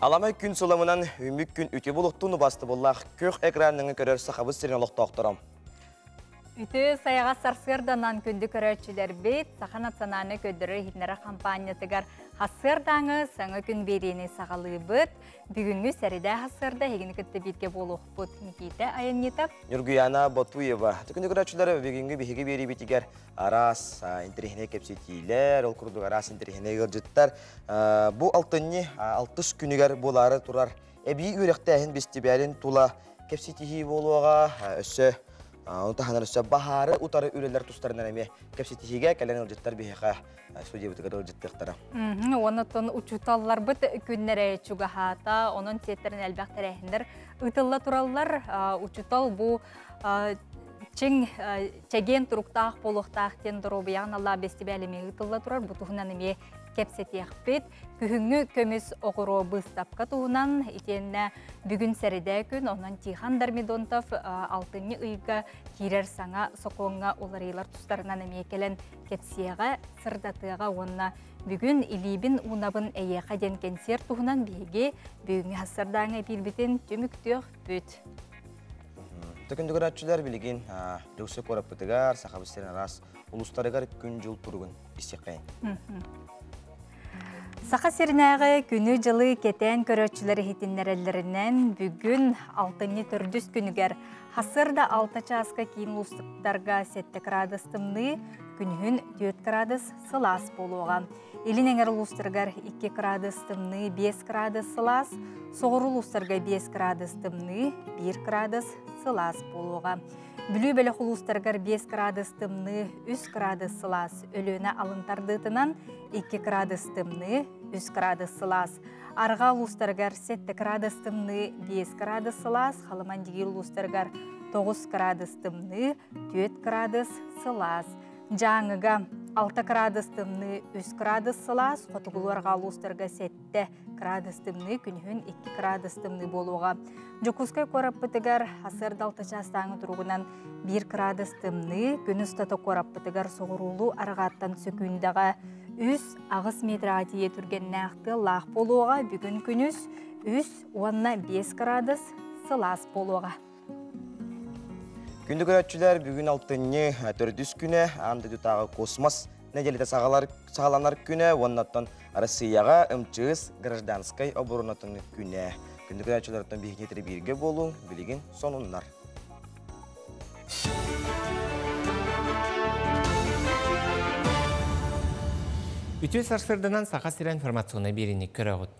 Alamay gün sulamından ümük gün ütü buluqtuğunu bastı bollaq kök ekranını görür saxabız sirin oloqtoqtoram. Үті саяға сарсырданан күнді көрәтшілер бейт, сақан атсананы көдірі хитнері компаниятығар хасырдаңы саңы күн берені сағалы бұд, бүгінгі сәріде хасырда хегіні күтті бетке болуқ бұд Никита Аянетов. Нұргияна Батуева. Түкінді көрәтшілер бүгінгі бейгі бері бетігер арас интерехіне кепсетейлер, ол күрдіг арас интерехіне ғыржыттар. Бұл алтынны 60 күнігер болары тұрар. Әбей өректәйін бестебәрін тула кепсетехи болуға өсі Онтаханар өсі бахары ұтары үрелер тұстарынан әме кәпсетихиге кәлен ұлжеттар бейіға судия бұтығыр ұлжеттіқтара. Онытын ұчуталар бұт күннері чуғахата, оның сеттерін әлбәқтер әхіндер. Үтілі тұралар ұчутал бұл чәген тұрықтақ, болуқтақ тен дұру бұяғын Алла бестебе әлеме үтілі тұрар бұтығынан әме кепсетех бет, күхіңі көміз оғыру бұстапқа туғынан, етеніне бүгін сәріде күн, онан Тихан Дармидонтов алтыны ұйға керер саңа соқуыңа оларыйлар тұстарынан әмекелен кепсияға сырдатыға онына бүгін илибін ұнабын әйеқа ден кенсер туғынан бейге бүгінгі хасырдаңа білбітін түміктіғ бүт. Түкінді көрәтшілер білген жүксі көріп бұтығар, сақабыстерін арас ұлыстарығар күн жыл тұрғын істеқайын. Сақа серінәғі күні жылы кетен көрөтшілері хитиннерелерінен бүгін 6-ны түрдіс күнігер хасырда 6 часқа кейін ұлыстықтарға 7 градустымны күнігін 4 градус сылас болуға. Елін әңір ұлыстырғар 2 градустымны 5 градус сылас, соғыр ұлыстырға 5 градустымны 1 градус сылас болуға. Бүлі бәлі құлыстарғар 5 градустымны 3 градус сылас өліні алынтардытынан 2 градустымны 3 градус сылас. Арға ұлыстарғар 7 градустымны 5 градус сылас, қалыман дегел ұлыстарғар 9 градустымны 4 градус сылас. Жаңыға 6 градустымны 3 градус сылас, қотығыларға ұлыстарға 7 градустымны күнігін 2 градустымны болуға. Жокускай корап бұтығар асырда 6 жастаңы тұрғынан 1 градустымны күн ұстаты корап бұтығар соғырулу арғаттан сөкіндағы 3 ағыз метр атие түрген нәқті лақ болуға бүгін күніз 3-5 градус сылас болуға. Күнді көрәтшілер бүгін 6-ны түрдіс күні аңды дүтағы космос неделеті сағаланар күні, оннаттан Россияға МЧС гражданскай оборонатын күні. Күнді көрәтшілердің бейгетері берге болу, білеген сонынлар. Үтіл сарсырдынан сақа сирен информационы беріне көріғыд.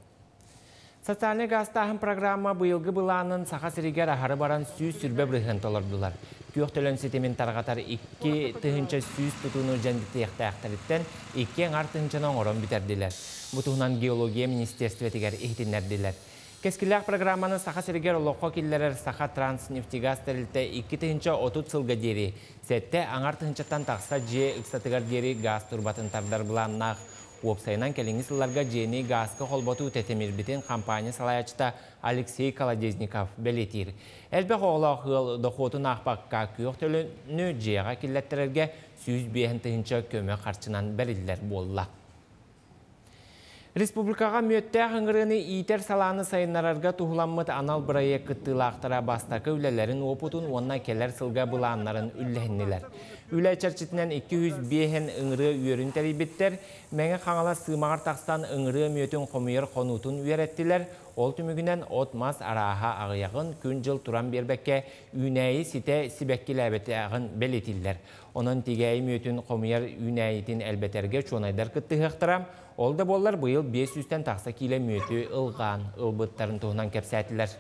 Социальный гастағын программа бұйылғы бұланын сақа сирегер ағары баран сүйіз сүрбе бірігін толырдылар. Күйіқ төлін сетемен тарғатар 2 тұхынша сүйіз тұтуыны жәндікті яқтаяқтарыттен 2 аңар тұхыншаны оңырын бітерділер. Бұтығынан геология министерстветігер ихтінерділер. Кескілік программаны сақа сирегер олыққа келдерер сақа транснефтигаз тәрілті 2 тұхынша 30 сылға дері. Сәтті аңар тұхыншаттан тақса же ұқсатығар дері газ турбатын тардар бұланнақ. Уопсайынан келіңі сылларға жені газқы қолботу тәтемірбітен компания салаячыта Алексей Колодезников бәлетір. Әлбәқ оғылау доқотын ақпаққа күйіқ төліні жеға келеттерерге 105 тұхынша көмі қарчынан бәрілдер болла. Республикаға мөтті ғыңғырыны итер саланы сайынларарға тұғыламмыт анал бұрайы күттілақтыра бастақы үлелерін опытын онна келер сылға бұланларын үлләхіннелер. Үлі чәрчетінен 205 ұңыры үйерін тәрібеттер, мәңі қаңала сымағар тақстан ұңыры мөтін қомыйыр қонутын үйереттілер, ол түмігінен отмас араға ағыяғын күн жыл тұран бербәкке үйнәйі сите сибәккел әбеті ағын бәлетілер. Onun tigəyi mötün qomuyar ünəyitin əlbətərgə çonayдар qıttı hıqtıram. Olda bollar bu yıl 500'ten taqsa kile mötü ılğan, ılbıtların tuğunan kəpsətillər.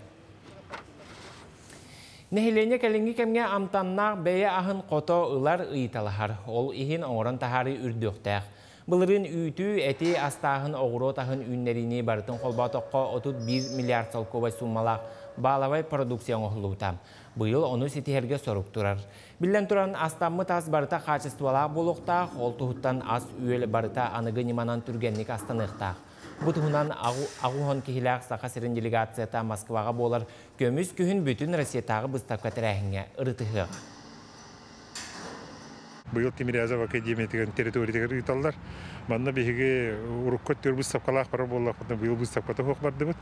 Nehilene kəlingi kəmge amtannaq bəyə ahın qoto ılar ıytalahar. Ol ihin oğran tahari ürdüqtəq. Bılırın ütü əti astağın oğru tahın ünlərini barıtın qolbatoqqa 31 milyar salkova summalaq bağlavay produksiyon oğlutam. Bu yıl onu sitiherge sorup durar. Billen turan astamı tas barıta qaçıstvala boluqtaq, ol tuhuttan as üyel barıta anıgı nimanan türgenlik astanıqtaq. Bu tuhunan ağuhon kihilaq saqa sirin delegatsiyata Moskvaga bolar kömüs kühün bütün Rusiyatağı bıstavkat rəhinge ırıtıhıq. Быйыл Тимирязев академиятыган территориятыгар ыталлар. Манна биһиги уруккот төрбүс сапкалаах бара боллак, быйыл бу сапката хокбарды бит.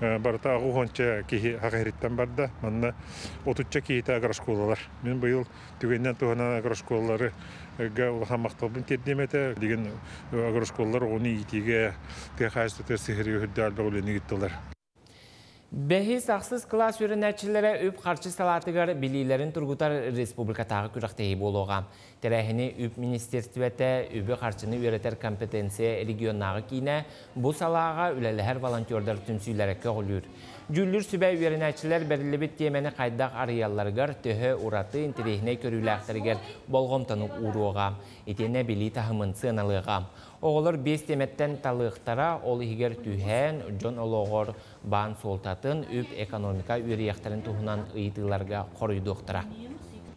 Барта агу хонча кихи хагыриттан барда. Манна отучча кихита агрошколалар. Мен быйыл түгенден тугана агрошколалары га улахамакталбын тердемете деген агрошколалар оны итиге техастыр сихри хөддал бөлөнү гиттилар. Бәхи сақсыз класс үрінәтчілері үп қарчы салатығар білейлерін тұрғытар республикатағы күрақтайы болуға. Тәрәхіні үп министерстветі үбі қарчыны өретер компетенция регионнағы кейіне бұл салаға үләліғер волонтердар түмсүйлері көғілір. Жүллүр сүбәй үрінәтчілер бәрілібіт темені қайдақ арыяларғар төһі ұраты интерехіне көріләқтіргер болғымтаны ұруға. Етене білі тағымын сыналыға. Оғылыр 5 теметтен талықтара ол егер түйән Джон Олоғыр бан солтатын үп экономика үйрияқтарын тұғынан ұйытыларға қорыйдуқтыра.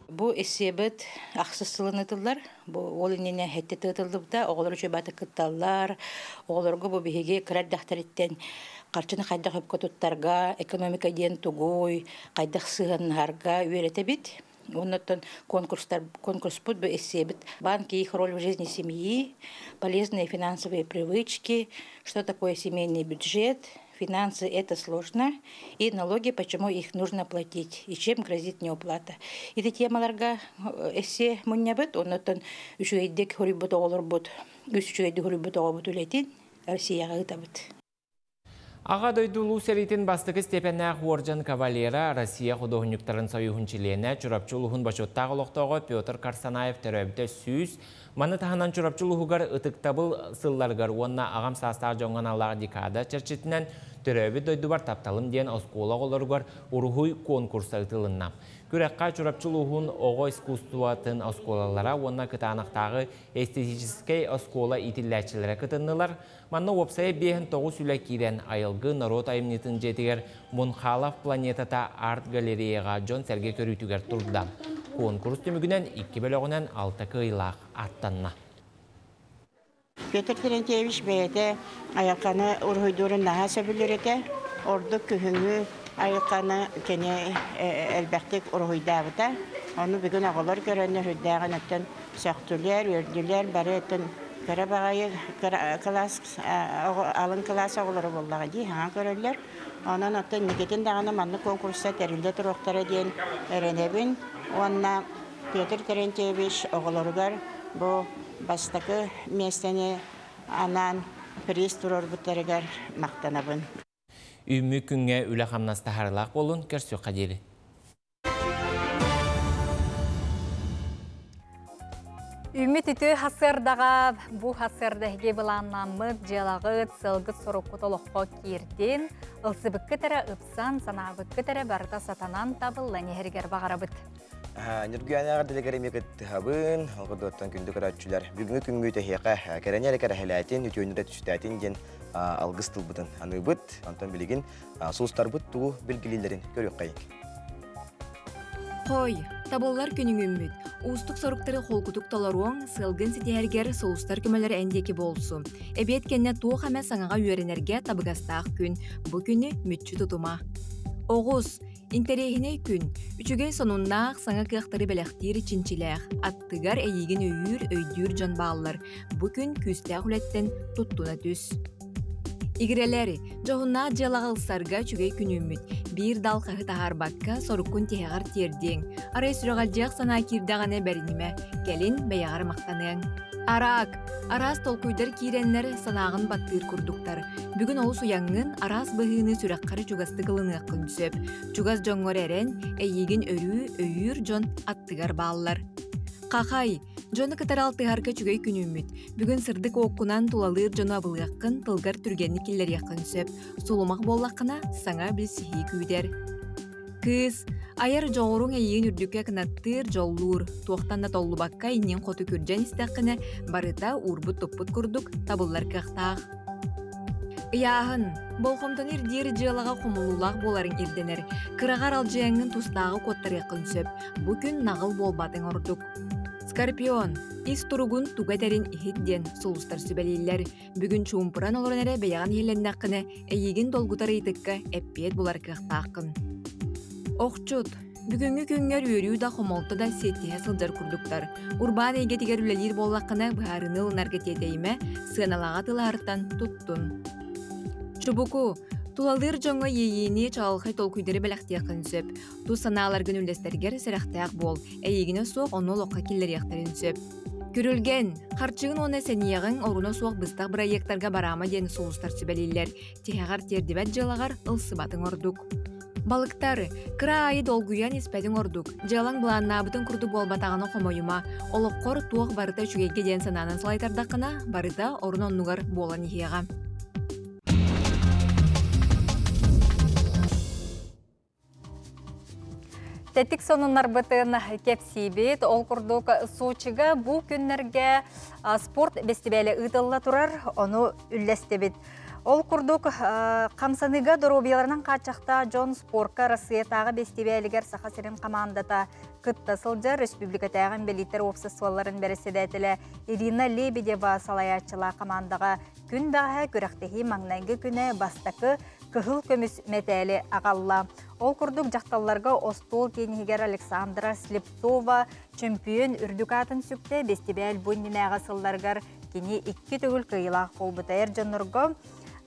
Бу эсебет ақсысылынытылар, ол инене хетте тытылдыбда, оғылыр жөбаты кытталар, оғылырғы бу бігеге кірәддақтарыттен қарчыны қайдақ өпкөтуттарға, экономика ден тугой, қайдақ сығынарға үйреті бит. Оннан конкурс будет эссебет. Банки, их роль в жизни семьи, полезные финансовые привычки, что такое семейный бюджет. Финансы – это сложно, и налоги, почему их нужно платить, и чем грозит неуплата. И эти темаларга эссе муннябыт, оннан үшүэйдек хорибут оғылыр бұд, үшүэйдек хорибут оғы бұд үлетин, Россияға ғытабыт. Аға дойдулу сәретін бастығы степеннәқ Орджан Кавалера Россия художниктарын союхынчылена чурапчулухын башоттағы лоқтауға Петр Карсанаев төрәбіті сүйіз. Маны тағынан чурапчулухығар ұтықтабыл сылларғар онна ағам састар жоңған аллағы декада чәрчетінен төрәбі дойдубар тапталым ден оскола оларғар ұрғуй конкурса ұтылынна. Күрәққа чурапчулухын оғы искусствуатын осколалара онна кытанақтағы эстетический оскола итилләчілері кытыннылар. Манна опсая бейін тоғы сүлі кейден айылғы народ айымнетін жетігер Мұнхалов планетата арт-галереяға Джон Сәрге көрітігер тұрды. Конкурс түмігінен 2 бөлігінен 6 кыйлақ аттанна. Петр Терентьевич бәйді аяқаны ұрғыдырын наға сөбілерді, орды күхіңі аяқаны кені әлбәқтік ұрғыдағыда. Оны бүгін ағылар көрәні хүддағын әттен сәқтілер, өрділер, бәрі әттен Кара бағайы алын класс оғылары болдығы дей, хаң көрілер. Онан оттан негетін дағаны манны конкурста тәрілді тұрықтары дейін әренебін. Онна Петр Терентьевич оғыларығар бұл бастықы местені анан приз тұрор бұттарығар мақтанабын. Үмі күнге үлі қамнасты харылақ болын, көрсі қадері. Үміт үті хасырдаға бұ хасырда хеге біланнамыд, желағыд, сылғыд сұрыққыт олыққа керден, ұлсыбыққы тәрі ұпсан, санабыққы тәрі барда сатанан табылла нехергер бағарабыд. Нұргиянаға ділігері мекет тұхабын, олғырды оттан күнді күрәтшілер. Бүгінгі күнгі тәхеқа кәрәнері кәрәхеләтін, үтіөнірі түстәтін ден алғыз тылбыдын. Аныбыд, антон білігін соғыстар бұд тұғы білгілелерін көрек қайық. Қой, табыллар күнің үмміт. Устық сорықтары қолқытық таларуың сылғын сетергер соғыстар көмелер әндекі болсу. Әбет кәнне туық әмә саңаға үйерінерге табығастақ күн. Бұ күні мүтчі тұтыма. Оғыз, интерегіне күн. Үчіге сонундақ саңа қияқтары бәләқтері чинчиләқ. Аттығар әйеген өйдүр жан бағылар. Бұ күн күстәқ үлеттен тұттуна түс. Игрелери, жоғына жалағылсарға чүгей күнімміт. Bir dal қағы тағар баққа сорыққын тегағар терден. Арай сүрағал жақ сана кирдағаны бәрінеме. Кәлін бәяғар мақтанын. Арақ, арас толкуйдар киренлер санағын баттыр күрдіктар. Бүгін ол суяңын арас бұғыны сүраққары жүгасты қылыны күнсөп. Жүгас жоңғыр әрен, әйеген өйір жон аттығар балылар. Қақай, жоны кытар алтығарға чүгей күнімміт. Бүгін сырдық оққынан тулалыр жоны абылғаққын тылғар түргенні келер яқын сөп. Солымақ боллаққына саңа біл сихи күйдер. Кыз, айар жоғырың әйген үрдікке кінаттыр жоллур. Туақтанда толлы баққа инен қоты күрджен істәққіне барыта урбут топпут күрдік табылар қақтақ. Яғын, болқымтан ирдер жылаға құмылулақ боларын ирденер. Қырағар алжияңын тұстағы коттар яқын сөп. Бүкін нағыл болбатын ордық. Скорпион, ис туругун тугадерин ихидден солустар сүбәлейлер. Бүгін чуымпыран оларын әрі бәяған еліннаққыны әйеген долгутары итіккі әппет бұлар қықтаққын. Оқчут, Бүгүнгү күнгөр үйөрүү да хомолта да сеттиһе сылдыр курдуктар. Урбан эйге тигер үлелир боллаққына баарыныл наргететейме сыналаға тыларыттан туттун. Чубуку, тулалыр жоңа ейini чалхай толкуйдары бәләхтияқын сөп. Ту саналар гүнүлдестергер сәрәхтаяқ бол, әйегіне соқ оны лоққа келлер яқтарын сөп. Күрілген, қарчығын оны сәнияғын оруна соқ бұстақ проекттарға барама дені соғыстар сөбәлейлер. Техағар тердебәт жалағар ылсыбатын ордук. Балықтары, кыра айы долгуян испәдің ордук. Жалаң бұланна бұтын күрді болбатағаны қомойыма. Олыққор туақ барыта жүгеге ден сананын салайтардақына барыта орын оннуғар болан ехеға. Тәтік сонынлар бұтын кепсейбет, ол күрдік Сочиға бұл күннерге спорт бестебәлі ұтылла тұрар, оны үлләстебет. Ол күрдік қамсаныға дұробияларынан қачақта Джон Спорка Россиятағы бестебәлігер сақасырын командата күтті сылжы республика тәғін белитер опсысуаларын бәріседәтілі Ирина Лебедева салаячыла командаға күн бәғі көріқтіхи маңнайғы күні бастақы көхіл көміс мәтәлі ағалла. Ол күрдік жақталларға Остол кейінігер Александра Слепцова чемпион үрдікатын сүкті бестебәл бұннен ағасылдарғар кені 2 түгіл күйілақ қолбытайыр жанырғы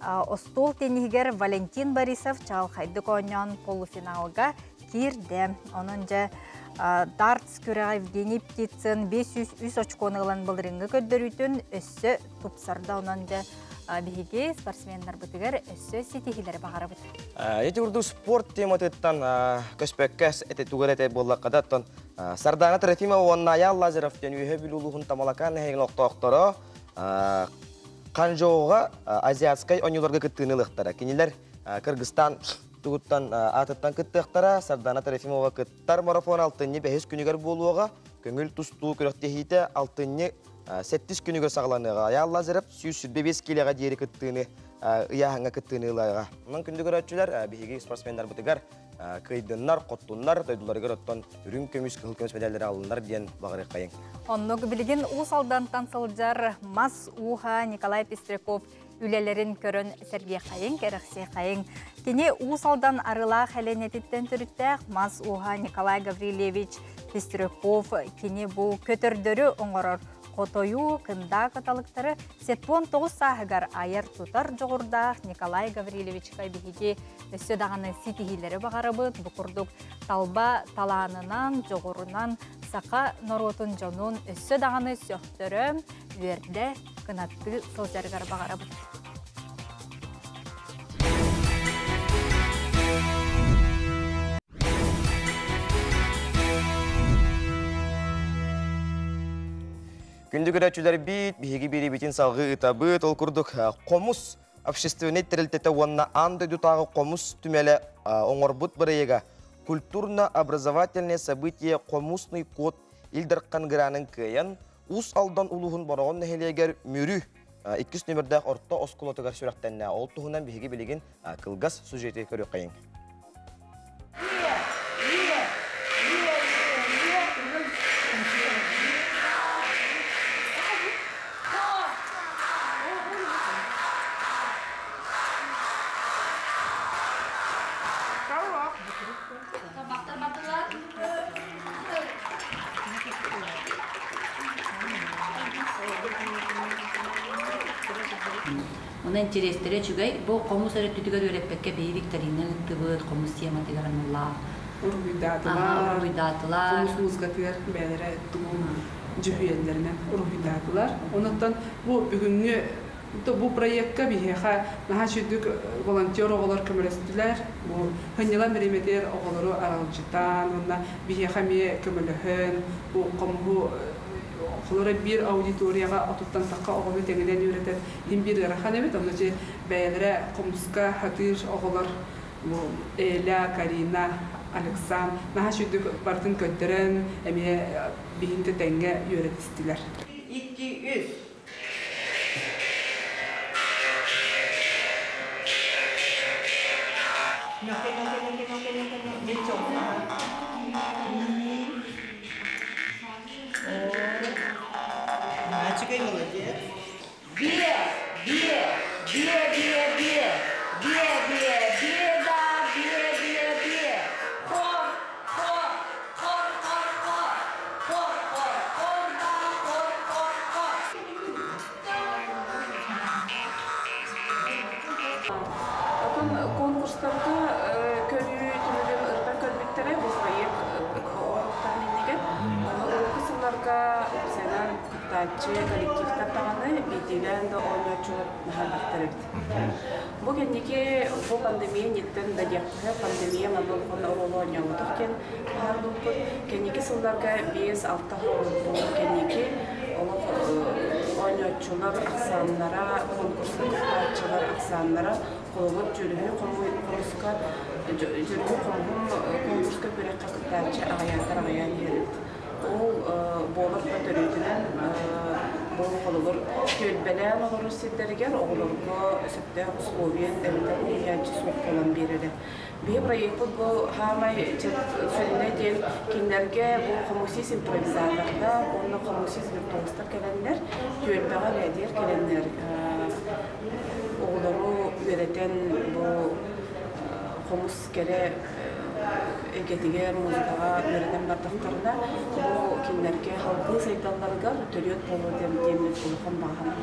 Остол тенігер Валентин Борисов чалқайды көңнен полуфиналға кирді. Онынжа дартс көрі Евгений Птицын 500 очконығылан бұлырыңғы көддірүйтін өссі тұпсарда онынжа бігеге спортсмендар бұтығар өссі сетихилері бағары бұты. Еті ұрды спорт тематыттан көспеккәс әті түгір әті боллаққадаттан Сардана Трофимова Аял Лазаров ден үйе білулуғын тамалакан әйін оқтақтары Қанжоға азиатскай онюларға күттіңіліқтара. Кенелер Кыргызстан тұғыттан атыттан күттіқтара Сардана Трофимова күттар марафон алтынны 5 күнігер болуға көңіл тұстуы көріқтехейті алтынны 7 күнігер сағыланыға. Аял Лазаров 105 келеға дейірі күттіғіні ұяғыңа күттіғініліға. Мұның күндігер өтчілер бейгі спортсмендар бұтығар кыйдыннар, қоттуннар, тойдуларығыр оттан үрін көміс, қыл көміс медалдері алынар дейін бағыры қайын. Оннығы білген ұс алдан сылжар Мас Уха Николай Пестряков үлелерін көрін Сергей қайын, кәріқсе қайын. Кене ұс алдан арыла қәленететтен түріттәк Мас Уха Николай Гаврилевич Пестряков кене бұл көтірдірі оңғырыр. Қотойу, кында каталықтары сетпон 9 сағығар айыр тұтар жоғырдақ Николай Гаврилевич қайбігеге өсі дағаны сетихилері бағары бұд. Бұқырдық талба таланынан, жоғырынан сақа норотын жонун өсі дағаны сөқтірі өрді кынатты сылжарғар бағары бұд. Күнді көрәтшілер бит, бейгі бері бетін салғы ұта бұт, ол күрдік қомыс общественный тірілтеті онына анды дүтағы қомыс түмелі оңыр бұт бірейіға культурно-образовательное событие қомысный код илдір қангыраның күйен, ұс алдан ұлығын барағын нәхелегер мүрі 2 нөмірдәқ орта оскулатығар сүрәқтәнне ол тұғынан бейгі білеген қылғас сюжеті көрі қайын. Ona интересtere чугай, бо комус әреттүтігер өреппекке бей викторинен тыбыт, комус тематыгаран олла. Ургуйдатылар, комус музыкатыгар бәлері тұғын жүхүйелерінен ургуйдатылар. Онықтан бұл бүгінгі bu proyektga biheha naha şüdük volontiyor oğlar kömürestüler. Bu hınyalan berimeter oğları aralcıtan, onda biheha miye kömürlühün, bu komu oğları bir auditoriyaga atuttan takka oğları tengiden yöneter. Hem bir rahan evet, onda ki beyelere komuska hatır oğlar, bu Ela, Karina, Alexan, naha şüdük partın kötüren, emiye bihinte tenge yönetistiler. 200. Мальчика и молодец. суруячы коллективтар тағаны бейтилен да ойночулар нахалдықтырып. Бұл кеннеке бұл пандемия неттен дадияқтығы пандемия мандолғын оролу ойнауыдық кен нахалдықпын. Кеннеке сылдарға 5-6 бұл кеннеке ойночулар ақсанлара, конкурсын қатчылар ақсанлара қолығып жүрігі конкурска көрек қақыттарчы ағаянтар ағаян ерілді. Ол болық көтөрүйтінен бұл қолығыр көлбәлән олыры сеттерген оғылырғы сөпті условиен дәмді ұйянчы суық болан береді. Бей проекті бұл хамай сөйіне ден кендерге бұл қомусиз импровизаторда, оны қомусиз виртуостар кәлендер, көлбәға ләдер кәлендер оғылыры өретен бұл қомус кәрі эгетигер музыкага берден бардыктарда бул киндерге халкы сайталларга төрөт болуу демек улхан багана.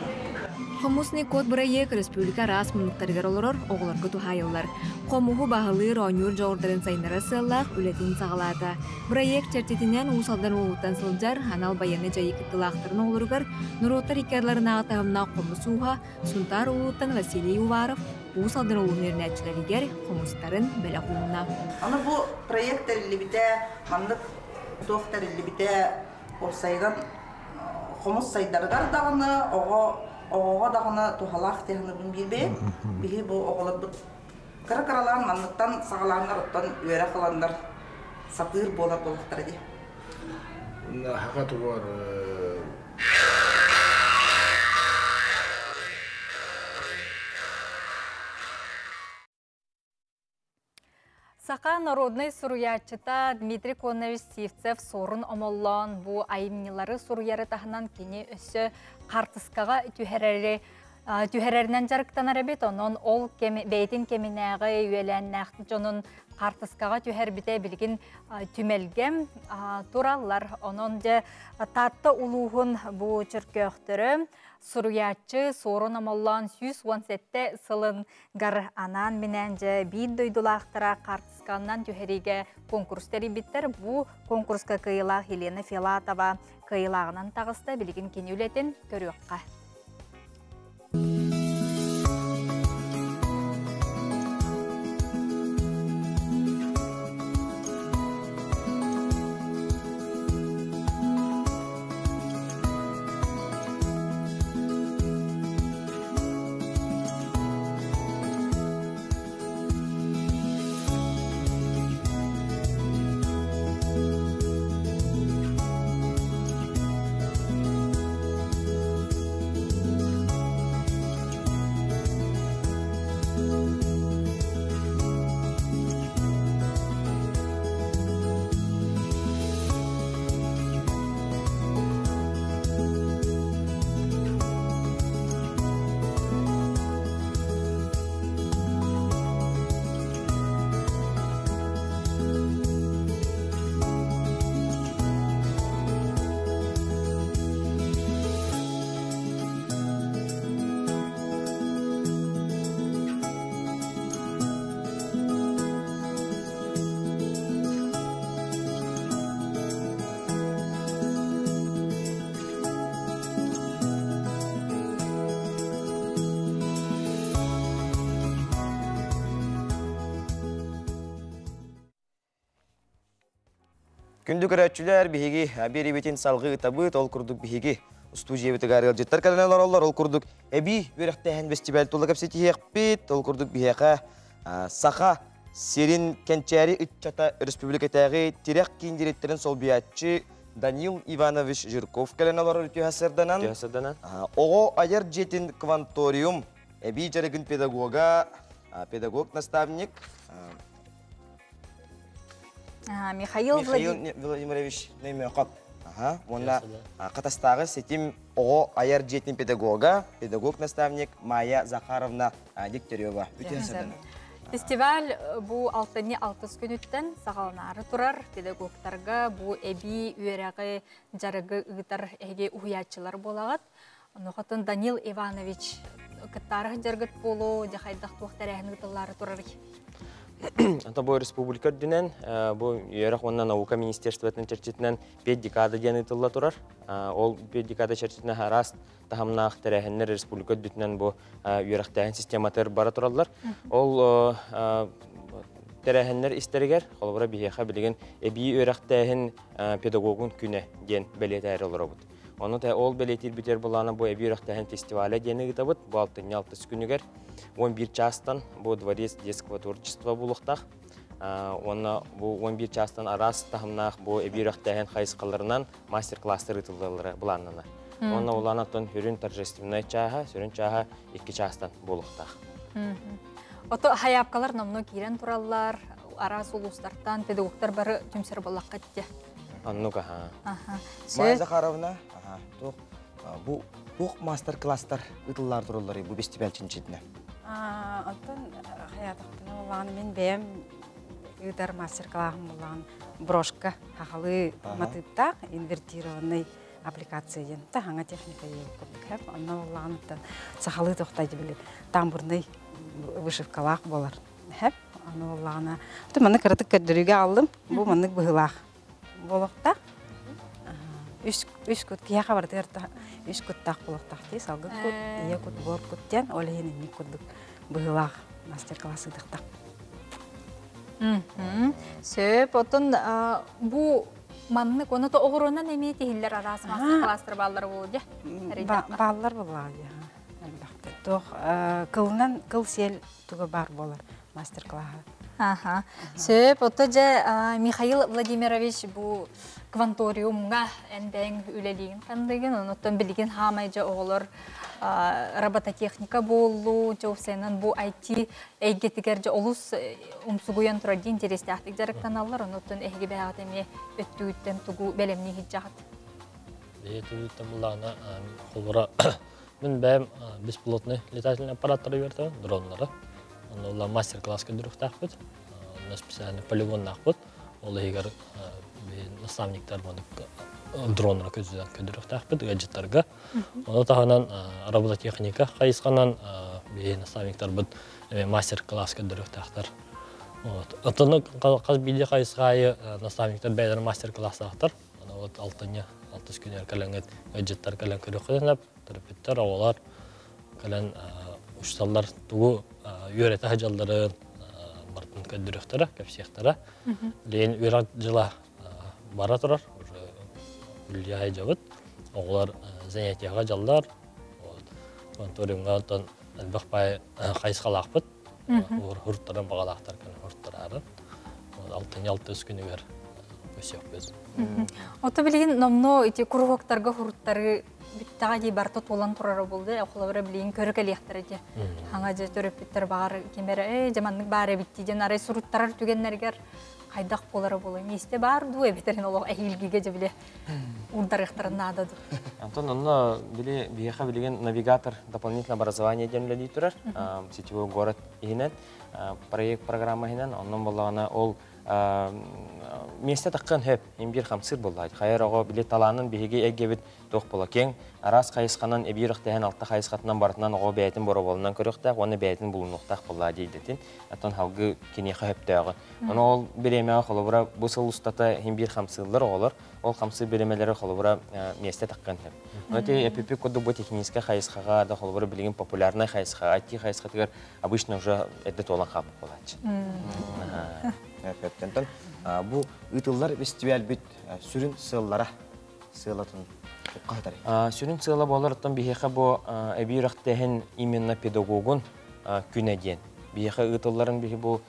Хомусный код проект республика рас мунуктаргар олорор оголорго тухайыллар. Комугу багылы ронюр жогордарын сайнара сыллах үлетин сагалата. Проект чертетинен усалдан улуттан сылжар анал баяны жайы кыттылактарын олоругар нуроттар икарларына атамна комусуга сунтар улуттан Василий Уваров усалдан улунерин әчилеригер комустарын беле кулуна. Аны бу проект либите мандык доктор либите орсайдан комус сайдаргар дагыны оға дағына тухалақ техні бұн білбе, білі бұл оғылар бұд. Қыры-қыралан маңлықтан сағаланар оттан өре қыландар сатыр болар болықтар де. Хақаты бар. Сақа народный суруячыта Дмитрий Конович Сивцев сорын омоллан бу айымнилары суруяры тахынан кені өсі қартысқаға түйәрерінен жарықтанар әбет, онын ол бейтін кемінәғі үйелән нәқті жонын қартысқаға түйәр біте білген түмелгем туралар. Онын де татты улуғын бу чүркөқтірі суруячы сорын омоллан 117 сылын ғар анан менәнже бейд дойдулақтыра қартысқаннан түйәреге конкурстары биттер. Бу конкурска кыйлақ Елена Филатова кыйлағынан тағысты білген кені үлетін көріққа. Күндік өрәтчілер бігеге бері бетін салғы ұтабыт, ол күрдік бігеге студия беті ғарғал жеттар кәлінелер олар, ол күрдік әбі өріқтәйін фестиваль тұлы кәпсеті еқпет, ол күрдік бігеға сақа серин кәнчәрі үтчата республикатағы терек кейіндереттерін сол биятчы Данил Иванович Жирков кәлінелер өте әсірданан. Оғы айыр жетін кванториум әбі жарығын педагог наставник Михаил Владимирович Неймеқап. Онда қатастағы сетим оғы айыр жетін педагог наставник Майя Захаровна Дегтярева. Фестиваль бұл 6-6 күн үттен сағалынары тұрар. Педагогтарға бұл әбі үйерәғі жарығы ұғытар әге ұғиятчылар болағат. Нұқытын Данил Иванович кыттары жарғыт болу, дехайдақ туақтар әғін ұғытылары тұрар. Ата бу республика дүнен, бу Йөрәк оннан наука министерствотын чәрчетінен 5 декада ден ытылла турар. Ол 5 декада чәрчетіне харас тахамнақ тәрәхіннер республика дүтінен бу Йөрәк тәхін систематыр бара туралар. Ол тәрәхіннер истерігер, қолыбыра бейеқа білген әбей Йөрәк тәхін педагогын күні ден бәлет әрі олар бұд. Оны ол бәлетер бітер боланы бу әбей Йөрәк тәхін фестивалі дені ғыта бұд, бу 6 күнігер. 11 частан бу дворец детского творчества булуқтақ. Оны бу 11 частан арас тахымнақ бу әбей Йөрәк тәхін қайысқаларынан мастер-кластыр ытылдылары бұланына. Оны оланатын хүрін торжественной чаға, сүрін чаға 2 частан булуқтақ. Ото хаяпкалар намно кирен тураллар, арас улустартан педагогтар бары түмсер болаққа деді. Аннуға, Майя Захаровна, бу мастер-класстар ытыллар тураллары бу фестиваль чинчетіне. Антон хаятақтың олағаны мен бәйім ұйдар мастер-клағым болған брошка хақалы матыптақ инвертированный аппликацияен. Тағаңа техника ең көп. Онна олағаны сақалы тоқтайды білет. Тамбурный вышивкалақ болар. Онна олағаны. Мұны кірдік көддіруге алдым. Бұл мұнық бұғылақ болуқта. Үш күт кияға барды әрті үш күттақ болуқтақ дей. Салғын күт, ие күт, бор күттен, олайын не күрдік бұғылақ мастер-классы дықтақ. Сөп, отын бұ маннық, оны то оғыруынан әмейті хиллер арасы мастер-кластыр баллар болды? Баллар болады. Кылынан кыл сел түгі бар болар мастер-классы. Сөп, оты же Михаил Владимирович бұ кванториумға әнбәң үлелеген қандығын, оныттан білген хамай же оғылыр робототехника болу, жоусайынан бұ IT әйгетігер же олыс ұмсығуян тұрады интересті ақтық жарық каналлар, оныттан әйге бәғат әме өттігіттен тұғу бәлемне хит жағат. Бәйетігіттен бұлағына қолыра мен бәйім беспилотный летательный аппараттары берді, дронлары. Олар мастер-класс көндіріқтақ бұд, специальный полигоннақ бұд. Ол егер наставниктар дронлар көндіріқтақ бұд, гаджеттарға. Оны тағынан робототехника қайысқанан наставниктар бұд мастер-класс көндіріқтақтар. Отыны қаз биде қайысқайы наставниктар бәйдер мастер-класстақтар. 6 күнер кәләңгет гаджеттар кәләң көріққыдынап, тұрпеттер, ауалар, кәләң ұшталар тұғу үйреті хажалдарын бартын көндіріқтері, көпсияқтары. Лейін үйрат жыла бара тұрар, үлияй жабыт. Оғылар зәнетияға жалдар, конториумға әлбәқ бай қайысқалақ бұд, ұрттарын бағалақтар кәні ұрттырарын. 6 күнігер көсек біз. Оты білген номно күрғоқтарға ұрттары Биттаға дей барты толан тұрары болды, оқылабыра білейін көрік әлияқтары де. Хаңа же төріп біттер бағар кемері, жаманның бары біттейден арай сұруттарар түгеннергер қайдақ болары болы. Месте бар дуы бетерін олық әйілгеге же біле ұрдарықтарын надады. Антон, онына бейеқа білеген навигатор дополнительное образование денлі тұрар, сетевой город егінен, проект программа егінен, онын болағына ол месте таққан хөп, ембір қамсыр болды. Қайыр оғы білет таланын бейге әгебіт тоқ бола кен. Арас қайысқанан әбір ұқтайын алтта қайысқатынан барытынан оғы бәйтін бұры болынан көріқтақ, оны бәйтін бұлын ұқтақ бола дейдетін. Аттан халғы кенеқі хөптіғі. Оны ол беремеға қолыбыра бұсыл ұстата ембір қамсылыр оғылыр. Ол қамсы беремелері қолыбыра месте таққан хөп. Өте әпепе көді бұл техническа қайысқаға да қолыбыра білген популярный қайысқаға, айтти қайысқатығыр обычно уже әдді толан қапып болады. Бу ытыллар фестиваль бит сүрін сыллара сылатын қайтары. Сүрін сылла боларыттан бейеқа бұл әбей рақтайын именно педагогын күн әден. Бейеқа ытылларын бейе бұл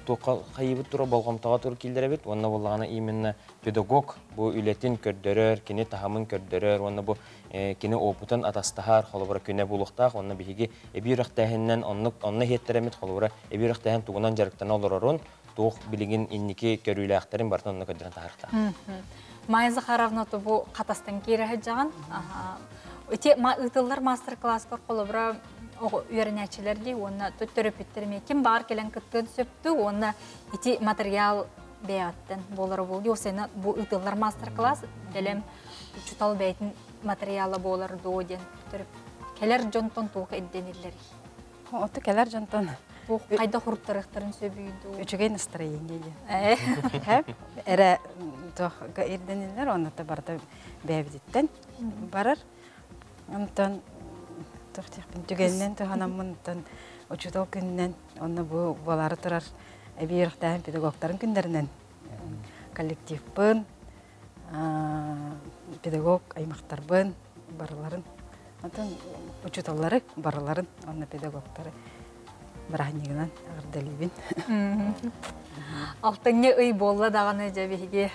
тоққа қайыбыт тұра болғамтаға тұр келдері бет. Онна болағана именно педагог бұл үлетін көрдірер, кені тахамын көрдірер, онна бұл кені опытын атастахар, қолыбыра күне болуқтақ, онна бейге әбей рақтайыннан онна хеттеремет қолыбыра әбей рақтайын туғынан жарықтана оларырын, тоқ білеген иннеке көрілі ақтарын бартын онна көдірін тағырықтақ. Майя Захаровна бұл қатастан кері ғаджаған. Үтілдер мастер-класс бар қолыбыра үйерінәчілерді, оны төрөпеттеріме кем бар келен күткен сөпті, оны ити материал бәяттен болары болды. Осыны бұл үтілдер мастер-класс дәлем чутал бәйтін материалы болары дооден. Келер жонтон туғы әдденелері. Оты келер жонтон Қайда құрттарықтарын сөбейді? Үчігей настроение. Хәп, әрі тоққа ерденелер, оныта барда бәбідеттен барар. Онтан тоқтықпен түгеннен тұғанамын, учутал күннен, оны бұл балары тұрар әбейірқтайын педагогтарын күндерінен. Коллектив бұн, педагог аймақтар бұн, барыларын. Онтан учуталары барыларын, оны педагогтары барахнегінен ағырдалебін. Алтынне үй болла дағаны жәбеге